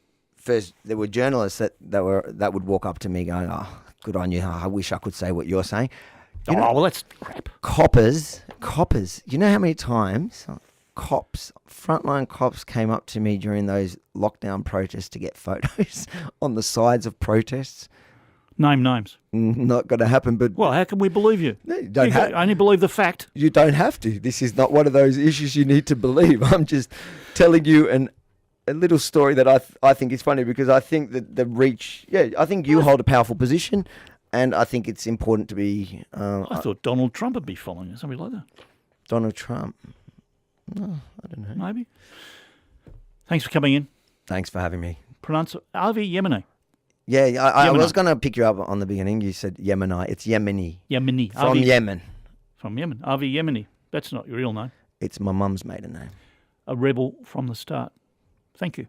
first there were journalists that would walk up to me going, "Oh, good on you. I wish I could say what you're saying." You know, well, that's crap. coppers. You know how many times frontline cops came up to me during those lockdown protests to get photos on the sides of protests? Name names. Not going to happen, but Well, how can we believe you? No, you don't only believe the fact. you don't have to. This is not one of those issues you need to believe. I'm just telling you a little story that I think is funny, because I think that the reach. Yeah, I think you hold a powerful position, and I think it's important to be. I thought Donald Trump would be following us, something like that. Donald Trump. No, I don't know. Maybe. Thanks for coming in. Thanks for having me. Pronounce Avi Yemini. Yeah, I Yemini. was going to pick you up on the beginning. You said Yemini. It's Yemini. Yemini. From Avi, Yemen. From Yemen. Avi Yemini. That's not your real name. It's my mum's maiden name. A rebel from the start. Thank you.